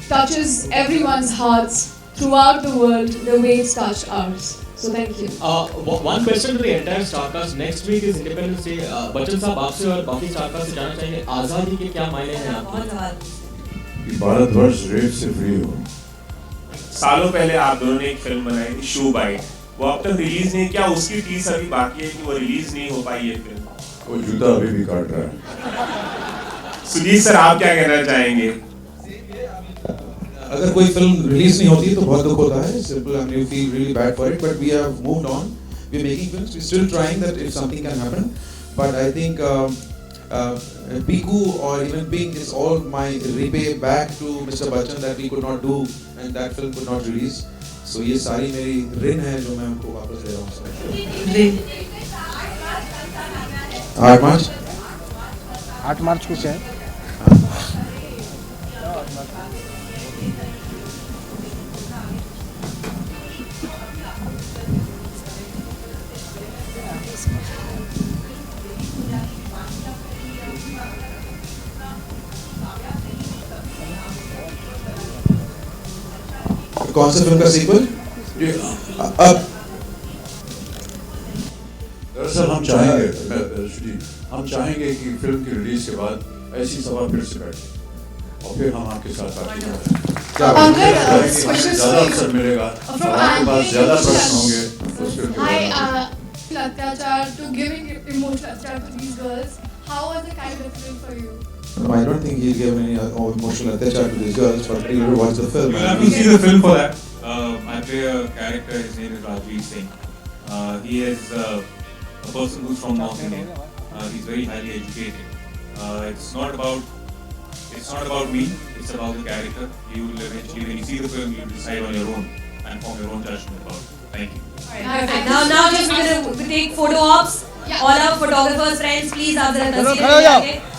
touches everyone's hearts throughout the world the way it's touched ours. So thank you. One question to the entire Starcast. Next week is Independence Day. Bachchan साहब आपसे और बाकी Starcast से जानना चाहेंगे आज़ादी के क्या मायने हैं आपके? भारतवर्ष रेप से फ्री हो। सालों पहले आप दोनों ने एक फिल्म बनाई थी शू बाइट, वो अब तक रिलीज नहीं, क्या उसकी टीजर अभी बाकी है कि वो रिलीज नहीं हो पाई है फिल्म? वो जूता अभी भी काट रहा है। सुजीत सर आप क्या कहना चाहेंगे? अगर कोई फिल्म रिलीज नहीं होती तो बहुत दुख होता है, simple, and you feel really bad for it, but we have moved on. We're making films, we're still trying that if something can happen, but I think Piku or even Pink is all my repay back to Mr. Bachchan that we could not do and that film could not release. So ये सारी मेरी ऋण है जो मैं उनको वापस दे रहा हूँ। 8 मार्च को है। कौन सा फिल्म का सीक्वल? दरअसल हम चाहेंगे कि फिल्म की रिलीज के बाद ऐसी सभा फिर से बैठे और फिर हम आपके साथ बातचीत करें। ज़्यादा अवसर मिलेगा, आपके पास ज़्यादा प्रश्न होंगे उस फिल्म के बारे में। Atyachar to giving emotional atyachar to these girls. How was the kind of film for you? No, I don't think he'll give any emotional atyachar to these girls, but you will watch the film. You have to see the film for that. I play a character, his name is Rajveer Singh. He is a person who's from North India. He's very highly educated. It's not about me, it's about the character. You will eventually, when you see the film, you will decide on your own and form your own judgment about it. Thank you. Perfect. Now just we're going to take photo ops. All our photographers, friends, please आप जरा तस्वीरें खड़े हो जाओ। लेके।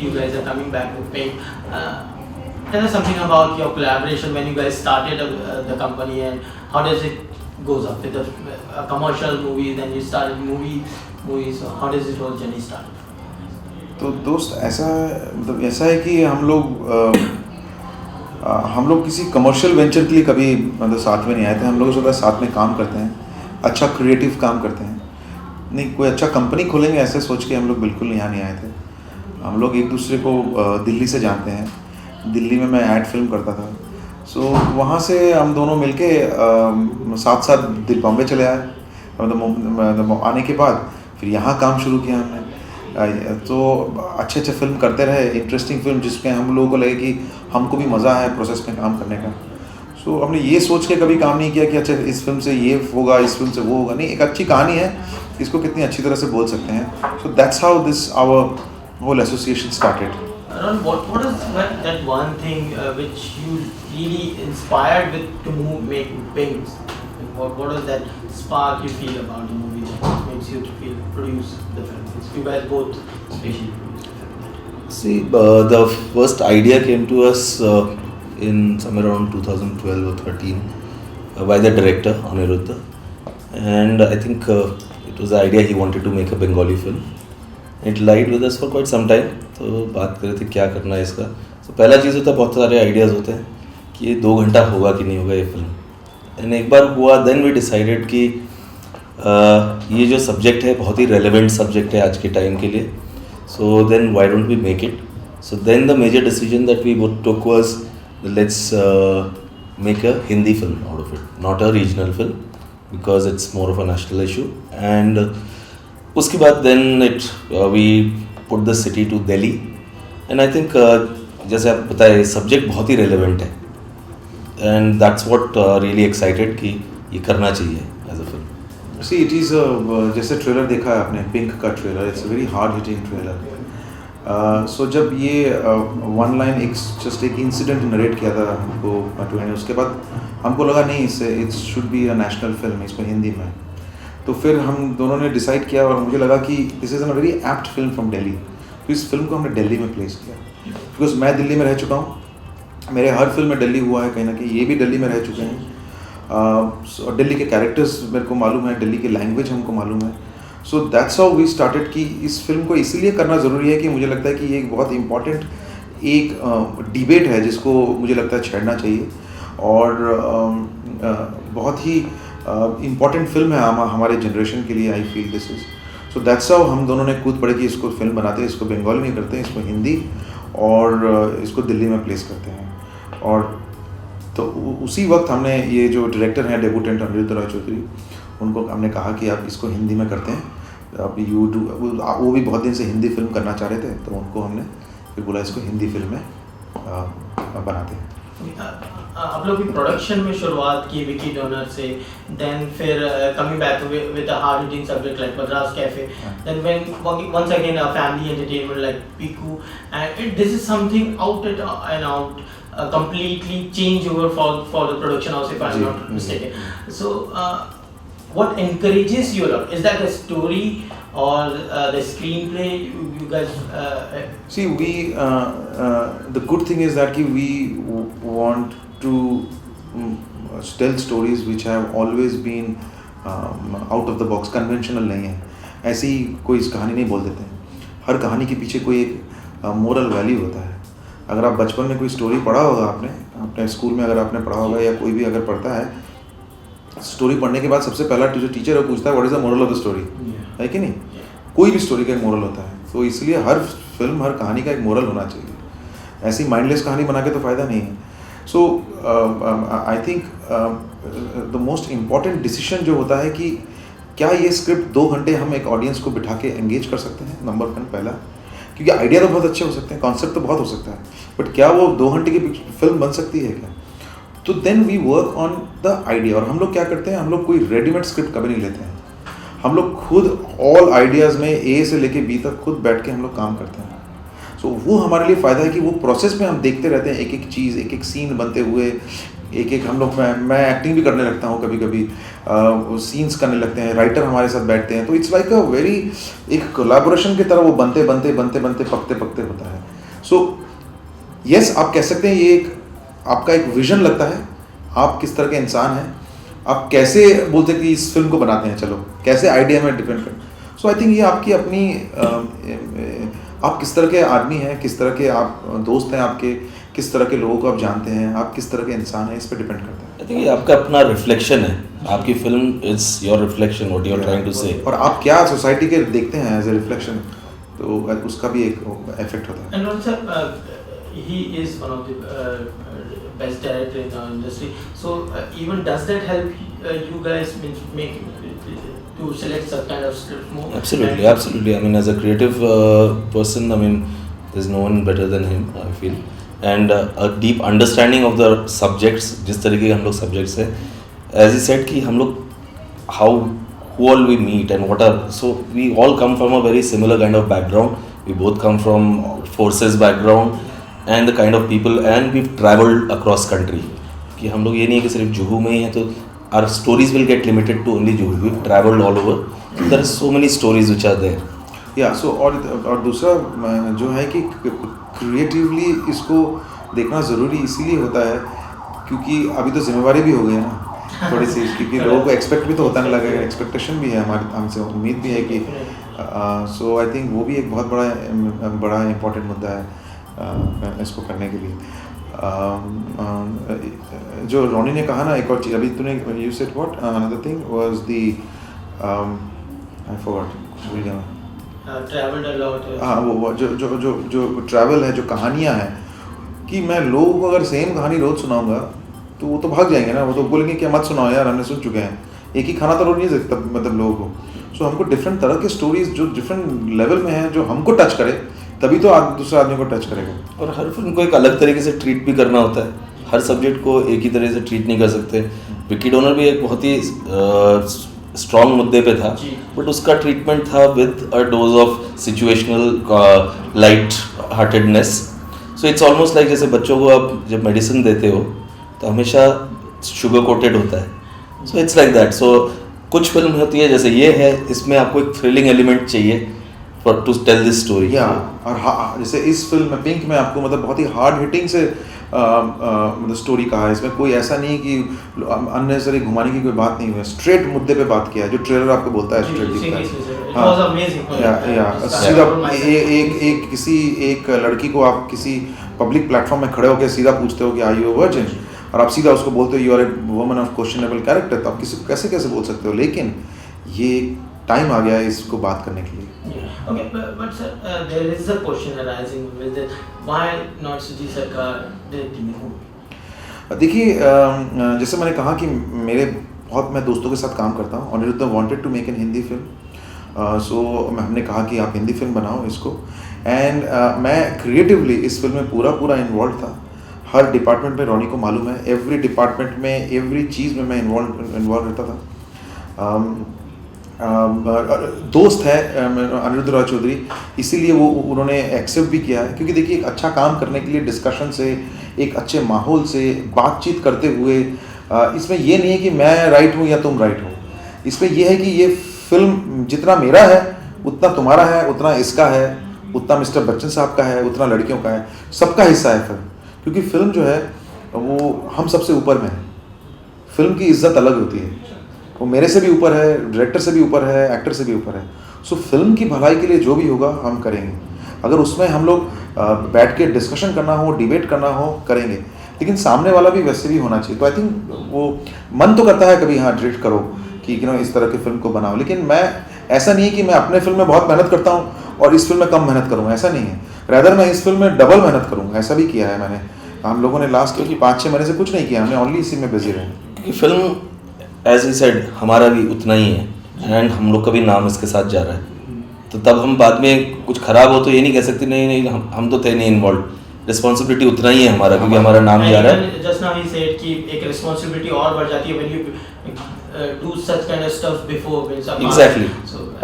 you guys are coming back with Pink. Tell us something about your collaboration when you guys started the company, and how does it goes up with a commercial movie, then you started movies. So how does this whole journey start? तो दोस्त ऐसा है कि हम लोग किसी commercial venture के लिए कभी मतलब साथ में नहीं आए थे। हम लोग जो साथ में काम करते हैं, अच्छा क्रिएटिव काम करते हैं, नहीं कोई अच्छा कंपनी खोलेंगे ऐसे सोच के हम लोग बिल्कुल यहाँ नहीं आए थे। हम लोग एक दूसरे को दिल्ली से जानते हैं। दिल्ली में मैं ऐड फिल्म करता था, सो वहाँ से हम दोनों मिलके साथ साथ बॉम्बे चले आए। मतलब आने के बाद फिर यहाँ काम शुरू किया हमने। तो अच्छे फिल्म करते रहे, इंटरेस्टिंग फिल्म जिसमें हम लोगों को लगे कि हमको भी मज़ा आया प्रोसेस में काम करने का। सो हमने ये सोच के कभी काम नहीं किया कि अच्छा इस फिल्म से ये होगा, इस फिल्म से वो होगा। नहीं, एक अच्छी कहानी है, इसको कितनी अच्छी तरह से बोल सकते हैं। So that's how this our whole association started. Arun, what is that one thing which you really inspired with to make Pink? What is that spark you feel about the movie that makes you to produce the film? It's you guys both especially produced. See, the first idea came to us in somewhere around 2012 or 13 by the director Aniruddha, and I think it was the idea he wanted to make a Bengali film. It lied with us for quite some time. तो बात कर रहे थे क्या करना है इसका। तो पहला चीज़ होता है, बहुत सारे आइडियाज़ होते हैं कि ये 2 घंटा होगा कि नहीं होगा ये फिल्म। एंड एक बार हुआ, देन वी डिसाइडेड कि ये जो सब्जेक्ट है बहुत ही रेलेवेंट सब्जेक्ट है आज के टाइम के लिए। So then why don't we make it. So then the major decision that we took was let's make a Hindi film out of it, not a regional film because it's more of a national issue. And उसके बाद then we put the city to Delhi. And I think जैसे आप बताए subject बहुत ही relevant है, and that's what really excited कि ये करना चाहिए as a film. See it is जैसे ट्रेलर देखा है आपने, पिंक का trailer, it's a very hard hitting trailer. So जब ये वन लाइन जस्ट एक इंसिडेंट नरेट किया था हमको टू एंड, उसके बाद हमको लगा नहीं इससे it's should be a national film, इसको हिंदी में। तो फिर हम दोनों ने डिसाइड किया और मुझे लगा कि this is a very apt film from Delhi. तो इस फिल्म को हमने दिल्ली में प्लेस किया बिकॉज मैं दिल्ली में रह चुका हूँ, मेरे हर फिल्म में दिल्ली हुआ है कहीं ना कहीं, ये भी दिल्ली में रह चुके हैं। और दिल्ली के कैरेक्टर्स मेरे को मालूम है, दिल्ली की लैंग्वेज हमको मालूम है। So that's how we started कि इस फिल्म को इसीलिए करना ज़रूरी है कि मुझे लगता है कि ये एक बहुत इम्पॉर्टेंट एक डिबेट है जिसको मुझे लगता है छेड़ना चाहिए, और बहुत ही इम्पॉर्टेंट फिल्म है हमारे जनरेशन के लिए। I feel this is so that's how हम दोनों ने कूद पड़े कि इसको फिल्म बनाते हैं, इसको बंगाली नहीं करते हैं, इसको हिंदी और इसको दिल्ली में प्लेस करते हैं। और तो उसी वक्त हमने ये जो डायरेक्टर हैं डेब्यूटेंट अनिरुद्ध रॉय चौधरी, उनको हमने कहा कि आप इसको हिंदी में करते हैं। आप वो भी बहुत दिन से हिंदी फिल्म करना चाह रहे थे, तो उनको हमने फिर बोला इसको हिंदी फिल्म में बनाते हैं। आप लोग की प्रोडक्शन में शुरुआत की विकी डोनर से, देन फिर coming back with a hard hitting subject like Madras Cafe, then when once again a family entertainment like Piku, and this is something out and out completely change over for the production house if I'm not mistaken. So what encourages you? Is that the story or the screenplay you guys see we the good thing is that we want to tell stories which have always been out of the box, conventional नहीं है। ऐसी कोई कहानी नहीं बोल देते हैं, हर कहानी के पीछे कोई एक मोरल वैल्यू होता है। अगर आप बचपन में कोई स्टोरी पढ़ा होगा, आपने अपने स्कूल में अगर आपने पढ़ा होगा या कोई भी अगर पढ़ता है, स्टोरी पढ़ने के बाद सबसे पहला जो टीचर है पूछता है what is the moral of the story, है कि नहीं? कोई भी स्टोरी का एक मोरल होता है, तो इसलिए हर फिल्म हर कहानी का एक मोरल होना चाहिए। ऐसी माइंडलेस कहानी बना के तो फ़ायदा नहीं है। So I think the most important decision जो होता है कि क्या ये स्क्रिप्ट 2 घंटे हम एक ऑडियंस को बिठा के एंगेज कर सकते हैं, नंबर 1 पहला, क्योंकि आइडिया तो बहुत अच्छे हो सकते हैं, कॉन्सेप्ट तो बहुत हो सकता है, बट क्या वो 2 घंटे की फिल्म बन सकती है क्या? तो then we work on the idea. और हम लोग क्या करते हैं, हम लोग कोई रेडीमेड स्क्रिप्ट कभी नहीं लेते हैं, हम लोग खुद ऑल आइडियाज़ में ए से लेके बी तक खुद बैठ के हम लोग काम करते हैं। सो वो हमारे लिए फ़ायदा है कि वो प्रोसेस में हम देखते रहते हैं, एक एक चीज़, एक एक सीन बनते हुए, एक एक हम लोग मैं एक्टिंग भी करने लगता हूँ कभी कभी, सीन्स करने लगते हैं, राइटर हमारे साथ बैठते हैं, तो इट्स लाइक अ वेरी एक कोलैबोरेशन की तरह वो बनते बनते बनते बनते पकते पकते होता है। सो यस, आप कह सकते हैं ये एक आपका एक विजन लगता है, आप किस तरह के इंसान हैं, आप कैसे बोलते हैं कि इस फिल्म को बनाते हैं, चलो कैसे आइडिया में डिपेंड कर। सो आई थिंक ये आपकी अपनी आप किस तरह के आदमी हैं, किस तरह के आप दोस्त हैं आपके, किस तरह के लोगों को आप जानते हैं, आप किस तरह के इंसान हैं, इस पर डिपेंड करता है। आई थिंक ये आपका अपना रिफ्लेक्शन है, आपकी film is your reflection, what you are trying to say. और आप क्या सोसाइटी के देखते हैं एज ए रिफ्लेक्शन, तो उसका भी एक इफेक्ट होता है। And also, he is one of the best director in our industry. So even does that help you guys make to select such kind of script more? Absolutely, absolutely. I mean, as a creative person, I mean, there's no one better than him, I feel. And a deep understanding of the subjects, जिस तरीके के हम लोग subjects हैं, as he said कि हम लोग how who all we meet and what are, so we all come from a very similar kind of background. We both come from forces background and the kind of people, and we've traveled across country. कि हम लोग ये नहीं है कि सिर्फ जुहू में ही है तो our stories will get limited to only Juhu. We've traveled all over. So there are so many stories which are there. या सो और दूसरा जो है कि क्रिएटिवली इसको देखना ज़रूरी इसीलिए होता है क्योंकि अभी तो जिम्मेवारी भी हो गई है ना थोड़ी सी, क्योंकि लोगों को एक्सपेक्ट भी तो होता नहीं लगेगा, एक्सपेक्टेशन भी है हमारे हमसे, उम्मीद भी है कि सो आई थिंक वो भी एक बहुत बड़ा इम्पोर्टेंट मुद्दा है इसको करने के लिए। जो रोनी ने कहा ना एक और चीज़, अभी तूने you said what another thing was the I forgot traveled a lot. हाँ वो जो ट्रैवल है, जो कहानियाँ हैं, कि मैं लोगों को अगर सेम कहानी रोज सुनाऊंगा तो वो तो भाग जाएंगे ना, वो तो बोलेंगे कि मत सुनाओ यार, हमने सुन चुके हैं, एक ही खाना तो रोज नहीं सकता मतलब लोगों को। सो हमको डिफरेंट तरह के स्टोरीज जो डिफरेंट लेवल में हैं, जो हमको टच करे, तभी तो दूसरे आदमी को टच करेगा। और हर फिल्म को एक अलग तरीके से ट्रीट भी करना होता है, हर सब्जेक्ट को एक ही तरह से ट्रीट नहीं कर सकते। विकी डोनर भी एक बहुत ही स्ट्रॉन्ग मुद्दे पे था, बट उसका ट्रीटमेंट था with a dose of situational light heartedness. So it's almost like जैसे बच्चों को आप जब मेडिसिन देते हो तो हमेशा शुगर कोटेड होता है, सो इट्स लाइक दैट। सो कुछ फिल्म होती है जैसे ये है, इसमें आपको एक थ्रिलिंग एलिमेंट चाहिए for to tell this story. या और जैसे इस फिल्म में पिंक में आपको मतलब बहुत ही हार्ड हिटिंग से मतलब स्टोरी कहा है, इसमें कोई ऐसा नहीं कि अननेसेसरी घुमाने की कोई बात नहीं हुई, स्ट्रेट मुद्दे पे बात किया है, जो ट्रेलर आपको बोलता है स्ट्रेट दिखता है। या सीधा एक किसी एक लड़की को आप किसी पब्लिक प्लेटफॉर्म में खड़े होकर सीधा पूछते हो कि आर यू अ वर्जिन, और आप सीधा उसको बोलते हो you are a woman of questionable character, तो आप किसी को कैसे कैसे बोल सकते हो। लेकिन ये टाइम आ गया है इसको बात करने के लिए। Okay, but sir, there is a question arising with it. Why not Sujit Sarkar did the movie? देखिए जैसे मैंने कहा कि मैं दोस्तों के साथ काम करता हूँ। Aniruddha wanted to make an Hindi film, so हमने कहा कि आप हिंदी फिल्म बनाओ इसको, एंड मैं क्रिएटिवली इस फिल्म में पूरा इन्वॉल्व था। हर डिपार्टमेंट में रोनी को मालूम है, एवरी डिपार्टमेंट में एवरी चीज़ में मैं इन्वॉल्व रहता था। दोस्त है अनिरुद्ध रॉय चौधरी, इसीलिए वो उन्होंने एक्सेप्ट भी किया है, क्योंकि देखिए एक अच्छा काम करने के लिए डिस्कशन से, एक अच्छे माहौल से बातचीत करते हुए, इसमें ये नहीं है कि मैं राइट हूँ या तुम राइट हो, इसमें यह है कि ये फिल्म जितना मेरा है उतना तुम्हारा है, उतना इसका है, उतना मिस्टर बच्चन साहब का है, उतना लड़कियों का है, सबका हिस्सा है फिल्म। क्योंकि फिल्म जो है वो हम सबसे ऊपर में है, फिल्म की इज्जत अलग होती है, वो मेरे से भी ऊपर है, डायरेक्टर से भी ऊपर है, एक्टर से भी ऊपर है। सो फिल्म की भलाई के लिए जो भी होगा हम करेंगे। अगर उसमें हम लोग बैठ के डिस्कशन करना हो, डिबेट करना हो, करेंगे, लेकिन सामने वाला भी वैसे भी होना चाहिए। तो आई थिंक वो मन तो करता है कभी हाँ डायरेक्ट करो कि इस तरह की फिल्म को बनाओ, लेकिन मैं ऐसा नहीं है कि मैं अपने फिल्म में बहुत मेहनत करता हूँ और इस फिल्म में कम मेहनत करूँगा, ऐसा नहीं है। रैदर मैं इस फिल्म में डबल मेहनत करूँगा, ऐसा भी किया है मैंने। हम लोगों ने लास्ट 5-6 महीने से कुछ नहीं किया, हमने ओनली इसी में बिजी रहे। फिल्म एज ही सेड हमारा भी उतना ही है, एंड हम लोग का भी नाम इसके साथ जा रहा है, तो तब हम बाद में कुछ खराब हो तो ये नहीं कह सकते नहीं हम तो थे नहीं इन्वॉल्व। रिस्पॉन्सिबिलिटी उतना ही है हमारा, क्योंकि हमारा नाम जा रहा है। Just now he said कि एक रिस्पॉन्सिबिलिटी और बढ़ जाती है when you do such kind of stuff before when some Exactly.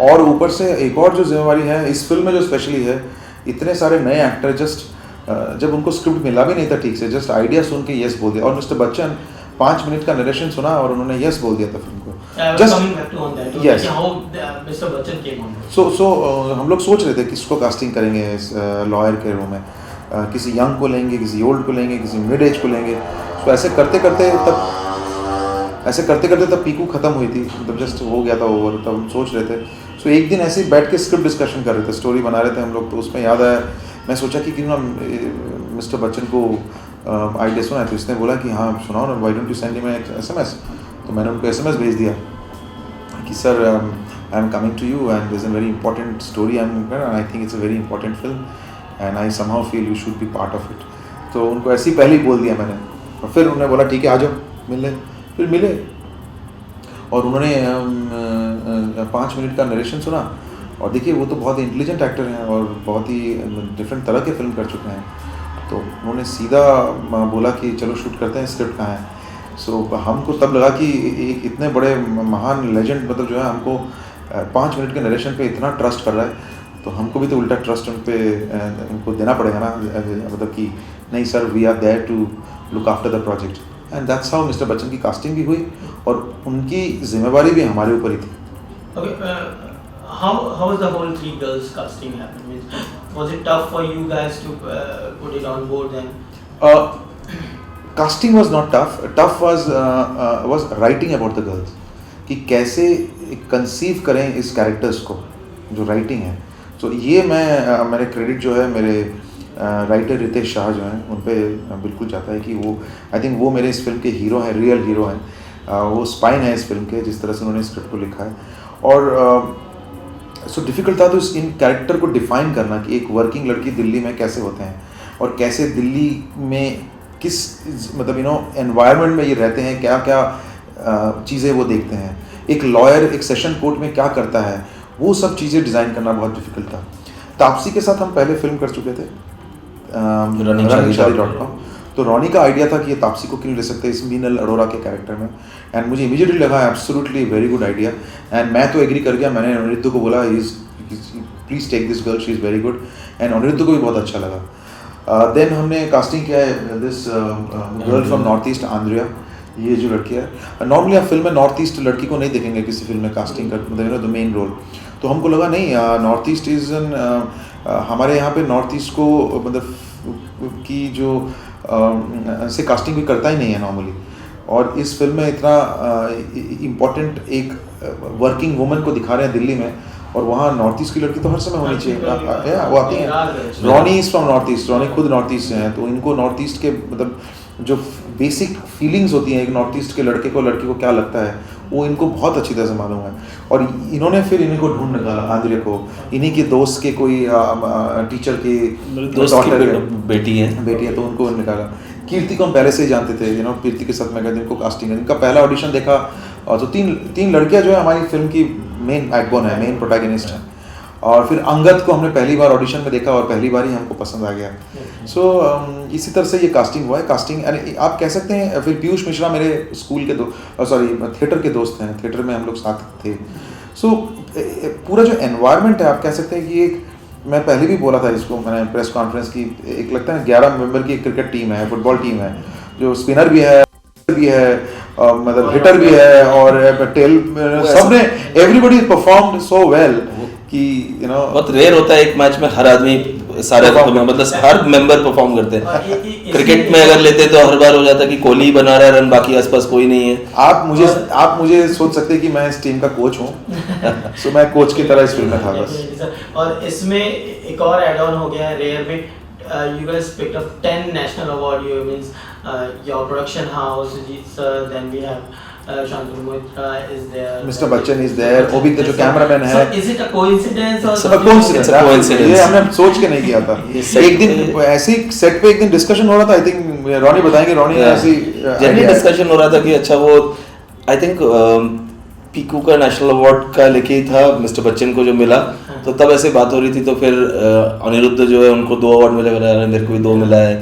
और ऊपर से एक और जो जिम्मेवारी है इस फिल्म में जो स्पेशली है, इतने सारे नए एक्टर जस्ट जब उनको स्क्रिप्ट मिला भी नहीं था ठीक से, जस्ट आइडिया सुन के यस बोल दिया, और मिस्टर बच्चन 5 मिनट का नरेशन सुना और उन्होंने यस बोल दिया था फिल्म को। Yes. सो हम लोग सोच रहे थे किसको कास्टिंग करेंगे इस लॉयर के रोल में, किसी यंग को लेंगे, किसी ओल्ड को लेंगे, किसी मिड एज को लेंगे। तो ऐसे करते करते तब पीकू ख़त्म हुई थी, मतलब जस्ट हो गया था ओवर। तब हम सोच रहे थे, सो एक दिन ऐसे ही बैठ के स्क्रिप्ट डिस्कशन कर रहे थे, स्टोरी बना रहे थे हम लोग। तो उसमें याद आया, मैं सोचा कि क्यों ना मिस्टर बच्चन को आइडिया सुना है। तो इसने बोला कि हाँ सुनाओ ना, why don't you send me SMS। तो मैंने उनको SMS भेज दिया कि sir I am coming to you and this is a very important story I think it's a very important film and I somehow feel you should be part of it. तो उनको ऐसे ही पहले ही बोल दिया मैंने, और फिर उन्होंने बोला ठीक है आ जाओ मिलने। फिर मिले और उन्होंने 5 मिनट का नरेशन सुना। और देखिए वो तो बहुत ही इंटेलिजेंट एक्टर हैं और बहुत ही डिफरेंट तरह के फिल्म कर चुके हैं। तो उन्होंने सीधा बोला कि चलो शूट करते हैं, स्क्रिप्ट कहाँ है। सो हमको तब लगा कि एक इतने बड़े महान लेजेंड मतलब जो है हमको 5 मिनट के नरेशन पे इतना ट्रस्ट कर रहा है, तो हमको भी तो उल्टा ट्रस्ट उनको देना पड़ेगा ना, मतलब कि नहीं sir we are there to look after the project. And that's how mister Bachchan की कास्टिंग भी हुई और उनकी जिम्मेवारी भी हमारे ऊपर ही थी। Okay, how was the whole 3 girls casting happened? Was it tough for you guys to put it on board then? Casting was not tough. Tough was writing about the girls. कि कैसे कंसीव करें इस characters को, जो writing है। तो ये मेरे क्रेडिट जो है मेरे राइटर रितेश शाह जो हैं उन पे बिल्कुल जाता है कि वो आई थिंक वो मेरे इस फिल्म के हीरो हैं, रियल हीरो हैं। वो स्पाइन है इस फिल्म के, जिस तरह से उन्होंने स्क्रिप्ट को लिखा है। और सो डिफ़िकल्ट था तो इन कैरेक्टर को डिफ़ाइन करना कि एक वर्किंग लड़की दिल्ली में कैसे होते हैं और कैसे दिल्ली में किस मतलब एनवायरनमेंट में ये रहते हैं, क्या क्या चीज़ें वो देखते हैं। एक लॉयर एक सेशन कोर्ट में क्या करता है, वो सब चीज़ें डिज़ाइन करना बहुत डिफ़िकल्ट था। तापसी के साथ हम पहले फिल्म कर चुके थे runningshaadi.com। तो रॉनी का आइडिया था कि ये तापसी को क्यों ले सकते हैं इस मीनल अरोरा के कैरेक्टर में। एंड मुझे इमीडिएटली लगा absolutely very good idea. And मैं तो एग्री कर गया, मैंने अनिरुद्ध को बोला please take this girl, she is very good. And Aniruddh को भी बहुत अच्छा लगा। देन हमने कास्टिंग किया है this girl from north east, Andrea, ये जो लड़की है। नॉर्मली आप फिल्म में नॉर्थ ईस्ट लड़की को नहीं देखेंगे किसी फिल्म में कास्टिंग कर मतलब द मेन रोल। तो हमको लगा नहीं नॉर्थ ईस्ट इज़ हमारे यहाँ पे नॉर्थ ईस्ट को मतलब की जो से कास्टिंग भी करता ही नहीं है नॉर्मली। और इस फिल्म में इतना इम्पोर्टेंट एक वर्किंग वुमन को दिखा रहे हैं दिल्ली में, और वहाँ नॉर्थ ईस्ट की लड़की तो हर समय होनी चाहिए। वो आती है, Ronnie is from north east, Ronnie खुद नॉर्थ ईस्ट से हैं, तो इनको नॉर्थ ईस्ट के मतलब जो बेसिक फीलिंग्स होती हैं एक नॉर्थ ईस्ट के लड़के को लड़की को क्या लगता है, वो इनको बहुत अच्छी तरह से मालूम है। और इन्होंने फिर इन्हीं को ढूंढ निकाला, आंद्रिया को, इन्हीं के दोस्त के कोई टीचर की डॉटर बेटी है तो उनको निकाला। कीर्ति को हम पहले से ही जानते थे, कीर्ति के साथ मैं कहते इनको कास्टिंग है। इनका पहला ऑडिशन देखा और तो तीन लड़कियां जो है हमारी फिल्म की मेन बैकबोन है, मेन प्रोटैगनिस्ट है। और फिर अंगद को हमने पहली बार ऑडिशन में देखा और पहली बार ही हमको पसंद आ गया। सो इसी तरह से ये कास्टिंग हुआ है। कास्टिंग आप कह सकते हैं। फिर पीयूष मिश्रा मेरे स्कूल के थिएटर के दोस्त हैं, थिएटर में हम लोग साथ थे। सो पूरा जो एनवायरनमेंट है आप कह सकते हैं कि एक, मैं पहले भी बोला था इसको मैंने प्रेस कॉन्फ्रेंस की, एक लगता है 11 मेंबर की एक क्रिकेट टीम है, फुटबॉल टीम है, जो स्पिनर भी है मतलब हिटर भी है और टेल, सबने एवरीबॉडी परफॉर्म्ड सो वेल कि बहुत रेयर होता है एक मैच में हर आदमी सारे मतलब हर मेंबर परफॉर्म करते हैं। क्रिकेट में अगर लेते तो हर बार हो जाता कि कोहली बना रहा है रन, बाकी आसपास कोई नहीं है। आप मुझे सोच सकते हैं कि मैं इस टीम का कोच हूँ। सो मैं कोच की तरह इस फिल्म में था बस। और इसमें एक और ऐड ऑन हो गया है रेयर में, you guys picked up 10 national award. You means your production house, sir. Then we have Shantanu Moitra is there. Mr. Bachchan is there. Obik जो कैमरामैन है. So is it a coincidence or? coincidence. ये हमने सोच के नहीं किया था। एक दिन ऐसे ही सेट पे एक दिन डिस्कशन हो रहा था। I think रॉनी बताएंगे, रॉनी ऐसी जनरली डिस्कशन हो रहा था कि अच्छा वो I think पीकू का नेशनल अवार्ड का लेके ही था मिस्टर बच्चन को जो मिला, तो तब ऐसे बात हो रही थी। तो फिर अनिरुद्ध जो है उनको 2 अवार्ड मिले, मेरे को भी 2 मिला है।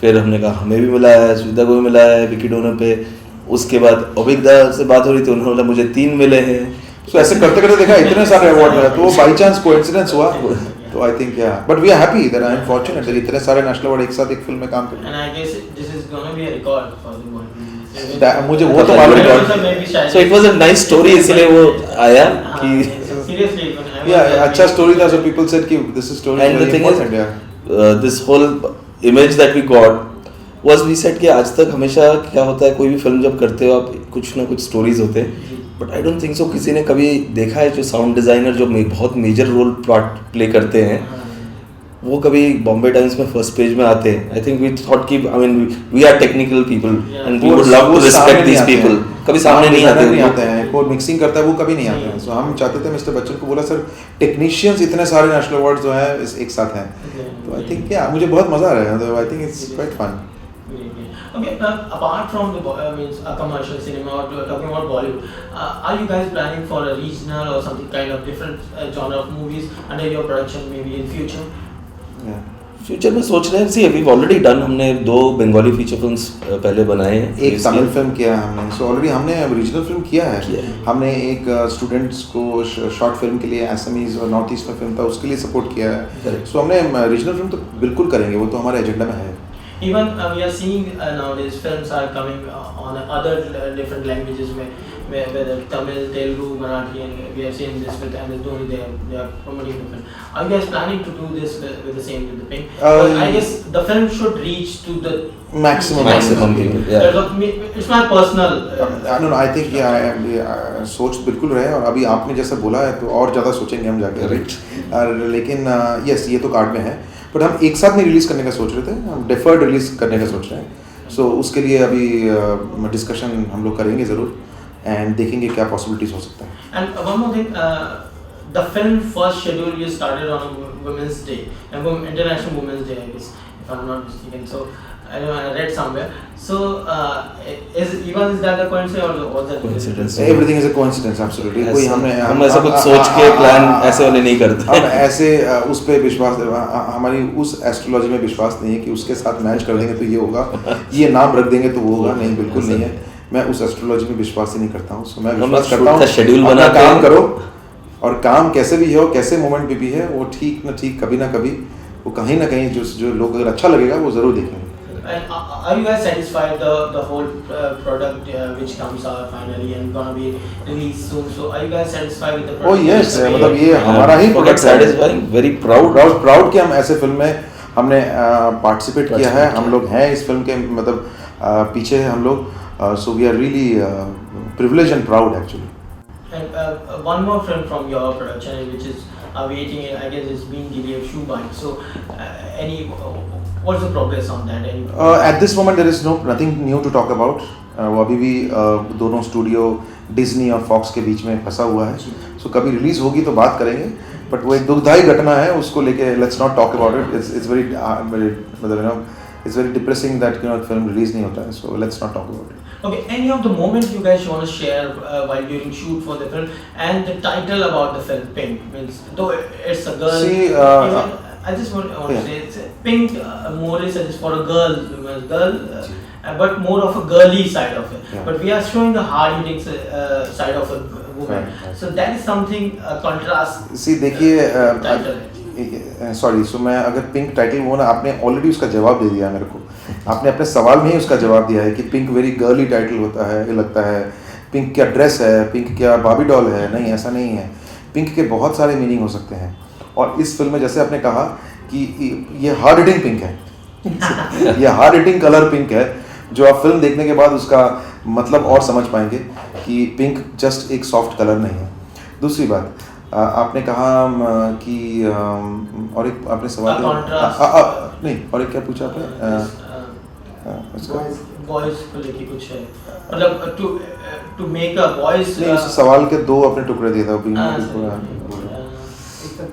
फिर हमने कहा हमें भी मिला है, सुविधा को भी मिला है विकी डोनर पे। उसके बाद अभिज्ञा से बात हो रही थी, उन्होंने बोला मुझे 3 मिले हैं। तो ऐसे करते करते देखा इतने सारे अवार्ड मिला, तो वो बाई चांस कोइंसिडेंस हुआ। तो I think but we are happy that I am fortunate that इतने सारे नेशनल अवार्ड एक साथ एक फिल्म में काम कर। And I guess this is gonna be a record for the world. मुझे वो तो मालूम है। So it was a nice story, इसलिए वो आया कि सीरियसली अच्छा स्टोरी था। सो पीपल सेड कि this is story and the thing is this whole image that we got was we said कि आज तक हमेशा क्या होता है, कोई भी फिल्म जब करते हो आप कुछ ना कुछ स्टोरीज होते हैं, but I don't think so किसी ने कभी देखा है जो साउंड डिज़ाइनर जो बहुत मेजर रोल पार्ट प्ले करते हैं वो कभी बॉम्बे टाइम्स में फर्स्ट पेज में आते हैं. आई थिंक वी थॉट कि I mean we are technical people and we would love to respect these people. कभी सामने नहीं आते हैं, कोई मिक्सिंग करता है वो कभी नहीं आते हैं. सो हम चाहते थे मिस्टर बच्चन को बोला सर टेक्नीशियंस इतने सारे नेशनल अवार्ड्स जो हैं एक साथ हैं. तो आई थिंक क्या मुझे बहुत मजा आ रहा है. I think it's quite fun. Okay, apart from the commercial cinema or talking about Bollywood, are you guys planning for a regional or something kind of different genre of movies under your production maybe in future? Future में सोच रहे हैं. सी we already done. हमने 2 Bengali feature films पहले बनाए हैं. एक Tamil film किया है हमने. सो ऑलरेडी हमने रीजनल फिल्म किया है. हमने एक स्टूडेंट्स को शॉर्ट फिल्म के लिए असमीज और नॉर्थ ईस्ट में फिल्म था उसके लिए सपोर्ट किया है. सो हमने रीजनल फिल्म तो बिल्कुल करेंगे, वो तो हमारे एजेंडा में है. Even we are seeing nowadays films are coming on other different languages, whether Tamil, Telugu, Marathi, and we are seeing this with MS Dhoni. They are promoting the film. Are you guys planning to do this with the same with the Pink? I guess the film should reach to the maximum people. Yeah. It's my personal. No, I think सोच बिल्कुल रहे. और अभी आपने जैसा बोला है तो और ज़्यादा सोचेंगे हम जाके. लेकिन यस ये तो कार्ड में है, बट हम एक साथ नहीं रिलीज़ करने का सोच रहे थे. हम डेफर्ड रिलीज़ करने का सोच रहे हैं. सो उसके लिए अभी डिस्कशन हम लोग करेंगे ज़रूर एंड देखेंगे क्या पॉसिबिलिटीज हो सकता है. And one more thing, the film first schedule you started on Women's Day, International Women's Day, I guess, if I'm not mistaken. So I read somewhere. So is that a coincidence or was that coincidence? Everything is a coincidence, absolutely. कोई हम ऐसा कुछ सोच के plan ऐसे वाले नहीं करते. हम ऐसे उस पे विश्वास, हमारी उस एस्ट्रोलॉजी में विश्वास नहीं है कि उसके साथ मैच कर देंगे तो ये होगा, ये नाम रख देंगे तो वो होगा. नहीं, बिल्कुल नहीं है. मैं उस एस्ट्रोलॉजी में विश्वास ही नहीं करता हूँ. सो मैं विश्वास करता हूँ शेड्यूल बना काम करो और काम कैसे भी हो, कैसे मोमेंट भी है, वो ठीक ना ठीक कभी ना कभी वो कहीं ना कहीं जो लोग अगर अच्छा लगेगा वो जरूर देखेंगे. And are you guys satisfied the whole product which comes out finally and gonna be released soon? So are you guys satisfied with the product? Oh yes, मतलब ये हमारा ही प्रोडक्ट satisfying, very proud कि हम ऐसे film में हमने participate किया है. हम लोग हैं इस फिल्म के मतलब पीछे हम लोग. So we are really privileged and proud actually. And one more film from your production which is awaiting, I guess it's been delayed, Shoebind. So what's the progress on that? At this moment there is nothing new to talk about. वो अभी भी दोनों studio Disney और fox के बीच में फंसा हुआ है. सो कभी रिलीज होगी तो बात करेंगे, बट वो एक दुखदायी घटना है, उसको लेके let's not talk about it. It's very मतलब it's very depressing that film release नहीं होता है. So let's not talk about it. Okay, any of the moments you guys want to share while during shoot for the film, and the title about the film, Pink, means though it's a girl. See, I just want to say it's Pink more is for a girl, but more of a girly side of it. But we are showing the hard-hitting side of a woman. So that is something contrast. See, देखिए sorry, सो मैं अगर pink title वो ना, आपने already उसका जवाब दे दिया मेरे को. आपने अपने सवाल में ही उसका जवाब दिया है कि पिंक वेरी गर्ली टाइटल होता है, ये लगता है. पिंक क्या ड्रेस है, पिंक क्या बाबी डॉल है? नहीं, ऐसा नहीं है. पिंक के बहुत सारे मीनिंग हो सकते हैं. और इस फिल्म में जैसे आपने कहा कि ये हार्ड हिटिंग पिंक है ये हार्ड हिटिंग कलर पिंक है, जो आप फिल्म देखने के बाद उसका मतलब और समझ पाएंगे कि पिंक जस्ट एक सॉफ्ट कलर नहीं है. दूसरी बात, आपने कहा कि और एक आपने सवाल नहीं, और एक क्या पूछा आपने? वॉइस को लेके कुछ है, मतलब टू मेक अ वॉइस. नहीं, उस सवाल के 2 अपने टुकड़े दिए था.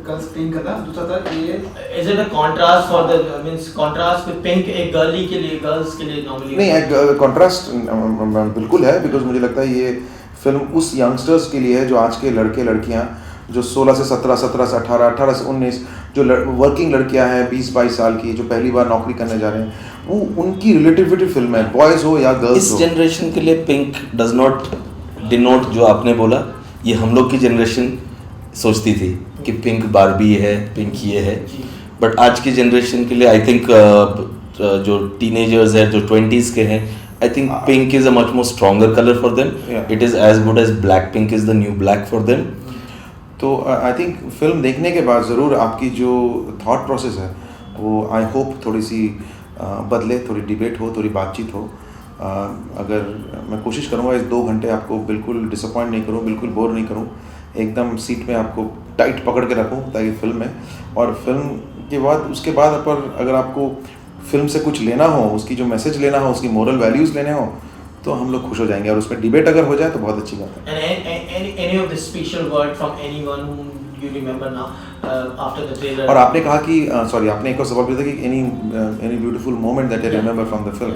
गर्ल्स पिंक था, दूसरा था ये is it a contrast for the means contrast with pink एक गर्ली के लिए, गर्ल्स के लिए नॉर्मली नहीं. कंट्रास्ट बिल्कुल है, बिकॉज मुझे लगता है ये फिल्म उस यंगस्टर्स के लिए है जो आज के लड़के लड़कियां जो 16 से 17, 17 से 18, 18 से 19, जो वर्किंग लड़कियां हैं 20-22 साल की, जो पहली बार नौकरी करने जा रहे हैं, वो उनकी रिलेटिविटी फिल्म है, बॉयज हो या गर्ल्स हो. इस जनरेशन के लिए पिंक डज नॉट डिनोट जो आपने बोला, ये हम लोग की जनरेशन सोचती थी कि पिंक बारबी है, पिंक ये है. बट आज की जनरेशन के लिए आई थिंक जो टीनेजर्स है, जो 20s के हैं, I think pink is a much more stronger colour for them. It is as good as black. Pink is the new black for them. तो आई थिंक फिल्म देखने के बाद ज़रूर आपकी जो थॉट प्रोसेस है वो आई होप थोड़ी सी बदले, थोड़ी डिबेट हो, थोड़ी बातचीत हो। अगर मैं कोशिश करूँगा इस 2 घंटे आपको बिल्कुल डिसअपॉइंट नहीं करूँ, बिल्कुल बोर नहीं करूँ, एकदम सीट में आपको टाइट पकड़ के रखूँ ताकि फिल्म में, और फिल्म के बाद उसके बाद अगर आपको फिल्म से कुछ लेना हो, उसकी जो मैसेज लेना हो, उसकी मोरल वैल्यूज़ लेने हो, तो हम लोग खुश हो जाएंगे, और उसमें डिबेट अगर हो जाए तो बहुत अच्छी बात है। Any of the special word from anyone whom you remember now after the trailer? और आपने कहा कि सॉरी, आपने एक और सवाल पूछा कि any beautiful moment that I remember from the film.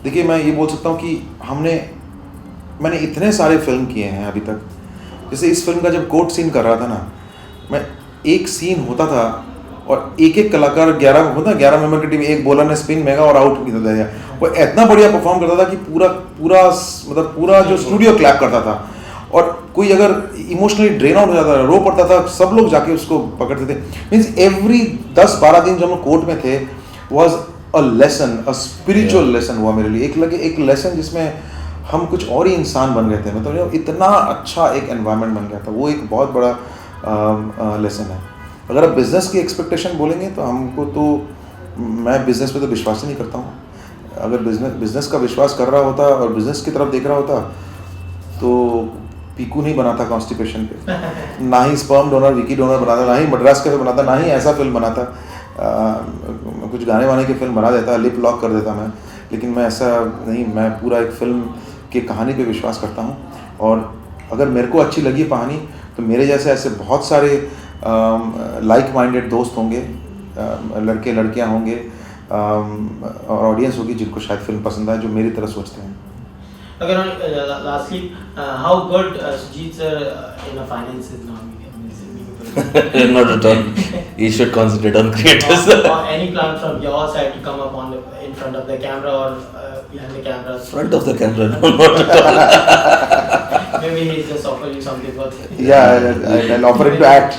देखिए, मैं ये बोल सकता हूँ कि मैंने इतने सारे फिल्म किए हैं अभी तक। जैसे इस फिल्म का जब कोर्ट सीन कर रहा था ना, मैं एक सीन होता था और एक कलाकार 11 मेंबर की टीम, एक बॉलर ने स्पिन मेगा और आउट किया था, वो इतना बढ़िया परफॉर्म करता था कि पूरा जो स्टूडियो क्लैप करता था, और कोई अगर इमोशनली ड्रेन आउट हो जाता था, रो पड़ता था, सब लोग जाके उसको पकड़ते थे। मीन्स एवरी 10-12 दिन जब हम कोर्ट में थे was a lesson, a spiritual lesson हुआ मेरे लिए, एक लेसन जिसमें हम कुछ और ही इंसान बन गए थे। मतलब इतना अच्छा एक एनवायरनमेंट बन गया था, वो एक बहुत बड़ा लेसन है। अगर आप बिज़नेस की एक्सपेक्टेशन बोलेंगे तो मैं बिज़नेस पे तो विश्वास ही नहीं करता हूँ। अगर बिज़नेस का विश्वास कर रहा होता और बिज़नेस की तरफ देख रहा होता तो पीकू नहीं बनाता कॉन्स्टिपेशन पे, ना ही स्पर्म डोनर विकी डोनर बनाता, ना ही मद्रास कैफे बनाता, ना ही ऐसा फिल्म बनाता। कुछ गाने वाने की फिल्म बना देता, लिप लॉक कर देता मैं, लेकिन मैं ऐसा नहीं। मैं पूरा एक फिल्म की कहानी पे विश्वास करता हूँ, और अगर मेरे को अच्छी लगी कहानी तो मेरे जैसे ऐसे बहुत सारे लाइक माइंडेड दोस्त होंगे, लड़के लड़कियाँ होंगे, और ऑडियंस होगी जिनको शायद फिल्म पसंद आए, जो मेरी तरह सोचते हैं। अगर lastly, how good Sujit sir in the finances now? Not at all. He should concentrate on creators. Or any plan from your side to come up in front of the camera or behind the camera? Front of the camera, no, not at all. Maybe he's just offer you something. Yeah, I'll offer him to act.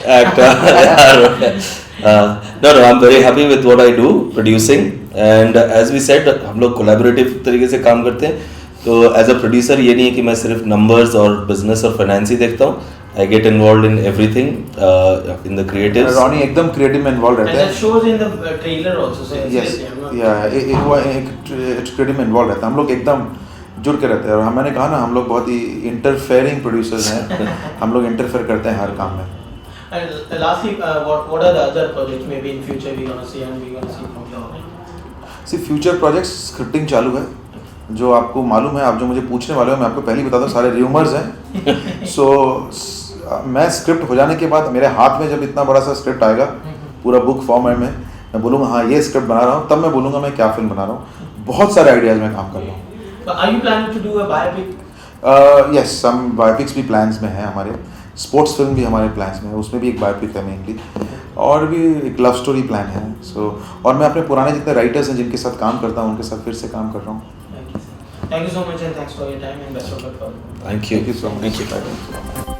No, I'm very happy with what I do, producing, and as we said, हम लोग collaborative तरीके से काम करते हैं। तो as a producer ये नहीं है कि मैं सिर्फ नंबर्स और बिजनेस और फाइनेंस ही देखता हूँ। I get involved in everything in the creatives. Ronnie एकदम क्रिएटिव में इन्वॉल्व रहता है। And that shows in the trailer also. So yes, एक क्रिएटिव में इन्वॉल्व रहता है। हम लोग एकदम जुड़ के रहते हैं, और मैंने कहा ना, हम लोग बहुत ही इंटरफेयरिंग प्रोड्यूसर्स हैं। हम लोग इंटरफेयर करते हैं हर काम में। And lastly, what are the other projects maybe in future we're gonna see and we're gonna see from your end? See, future projects scripting चालू है, जो आपको मालूम है। आप जो मुझे पूछने वाले हो, मैं आपको पहले ही बता दूं, सारे र्यूमर्स हैं। सो मैं स्क्रिप्ट हो जाने के बाद मेरे हाथ में जब इतना बड़ा सा स्क्रिप्ट आएगा पूरा बुक फॉर्मेट में, मैं बोलूँगा हाँ ये स्क्रिप्ट बना रहा हूँ, तब मैं बोलूँगा मैं क्या फिल्म बना रहा हूँ। बहुत सारे आइडियाज़ में काम कर रहा हूँ। Are you planning to do a biopic? Yes, some biopics भी प्लान्स में हैं हमारे। स्पोर्ट्स फिल्म भी हमारे प्लान्स में है, उसमें भी एक बायोपिक है मेनली, और भी एक लव स्टोरी प्लान है। और मैं अपने पुराने जितने राइटर्स हैं जिनके साथ काम करता हूँ, उनके साथ फिर से काम कर रहा हूँ। Thank you so much and thanks for your time and best of luck for it. Thank you. Thank you so much. Thank you.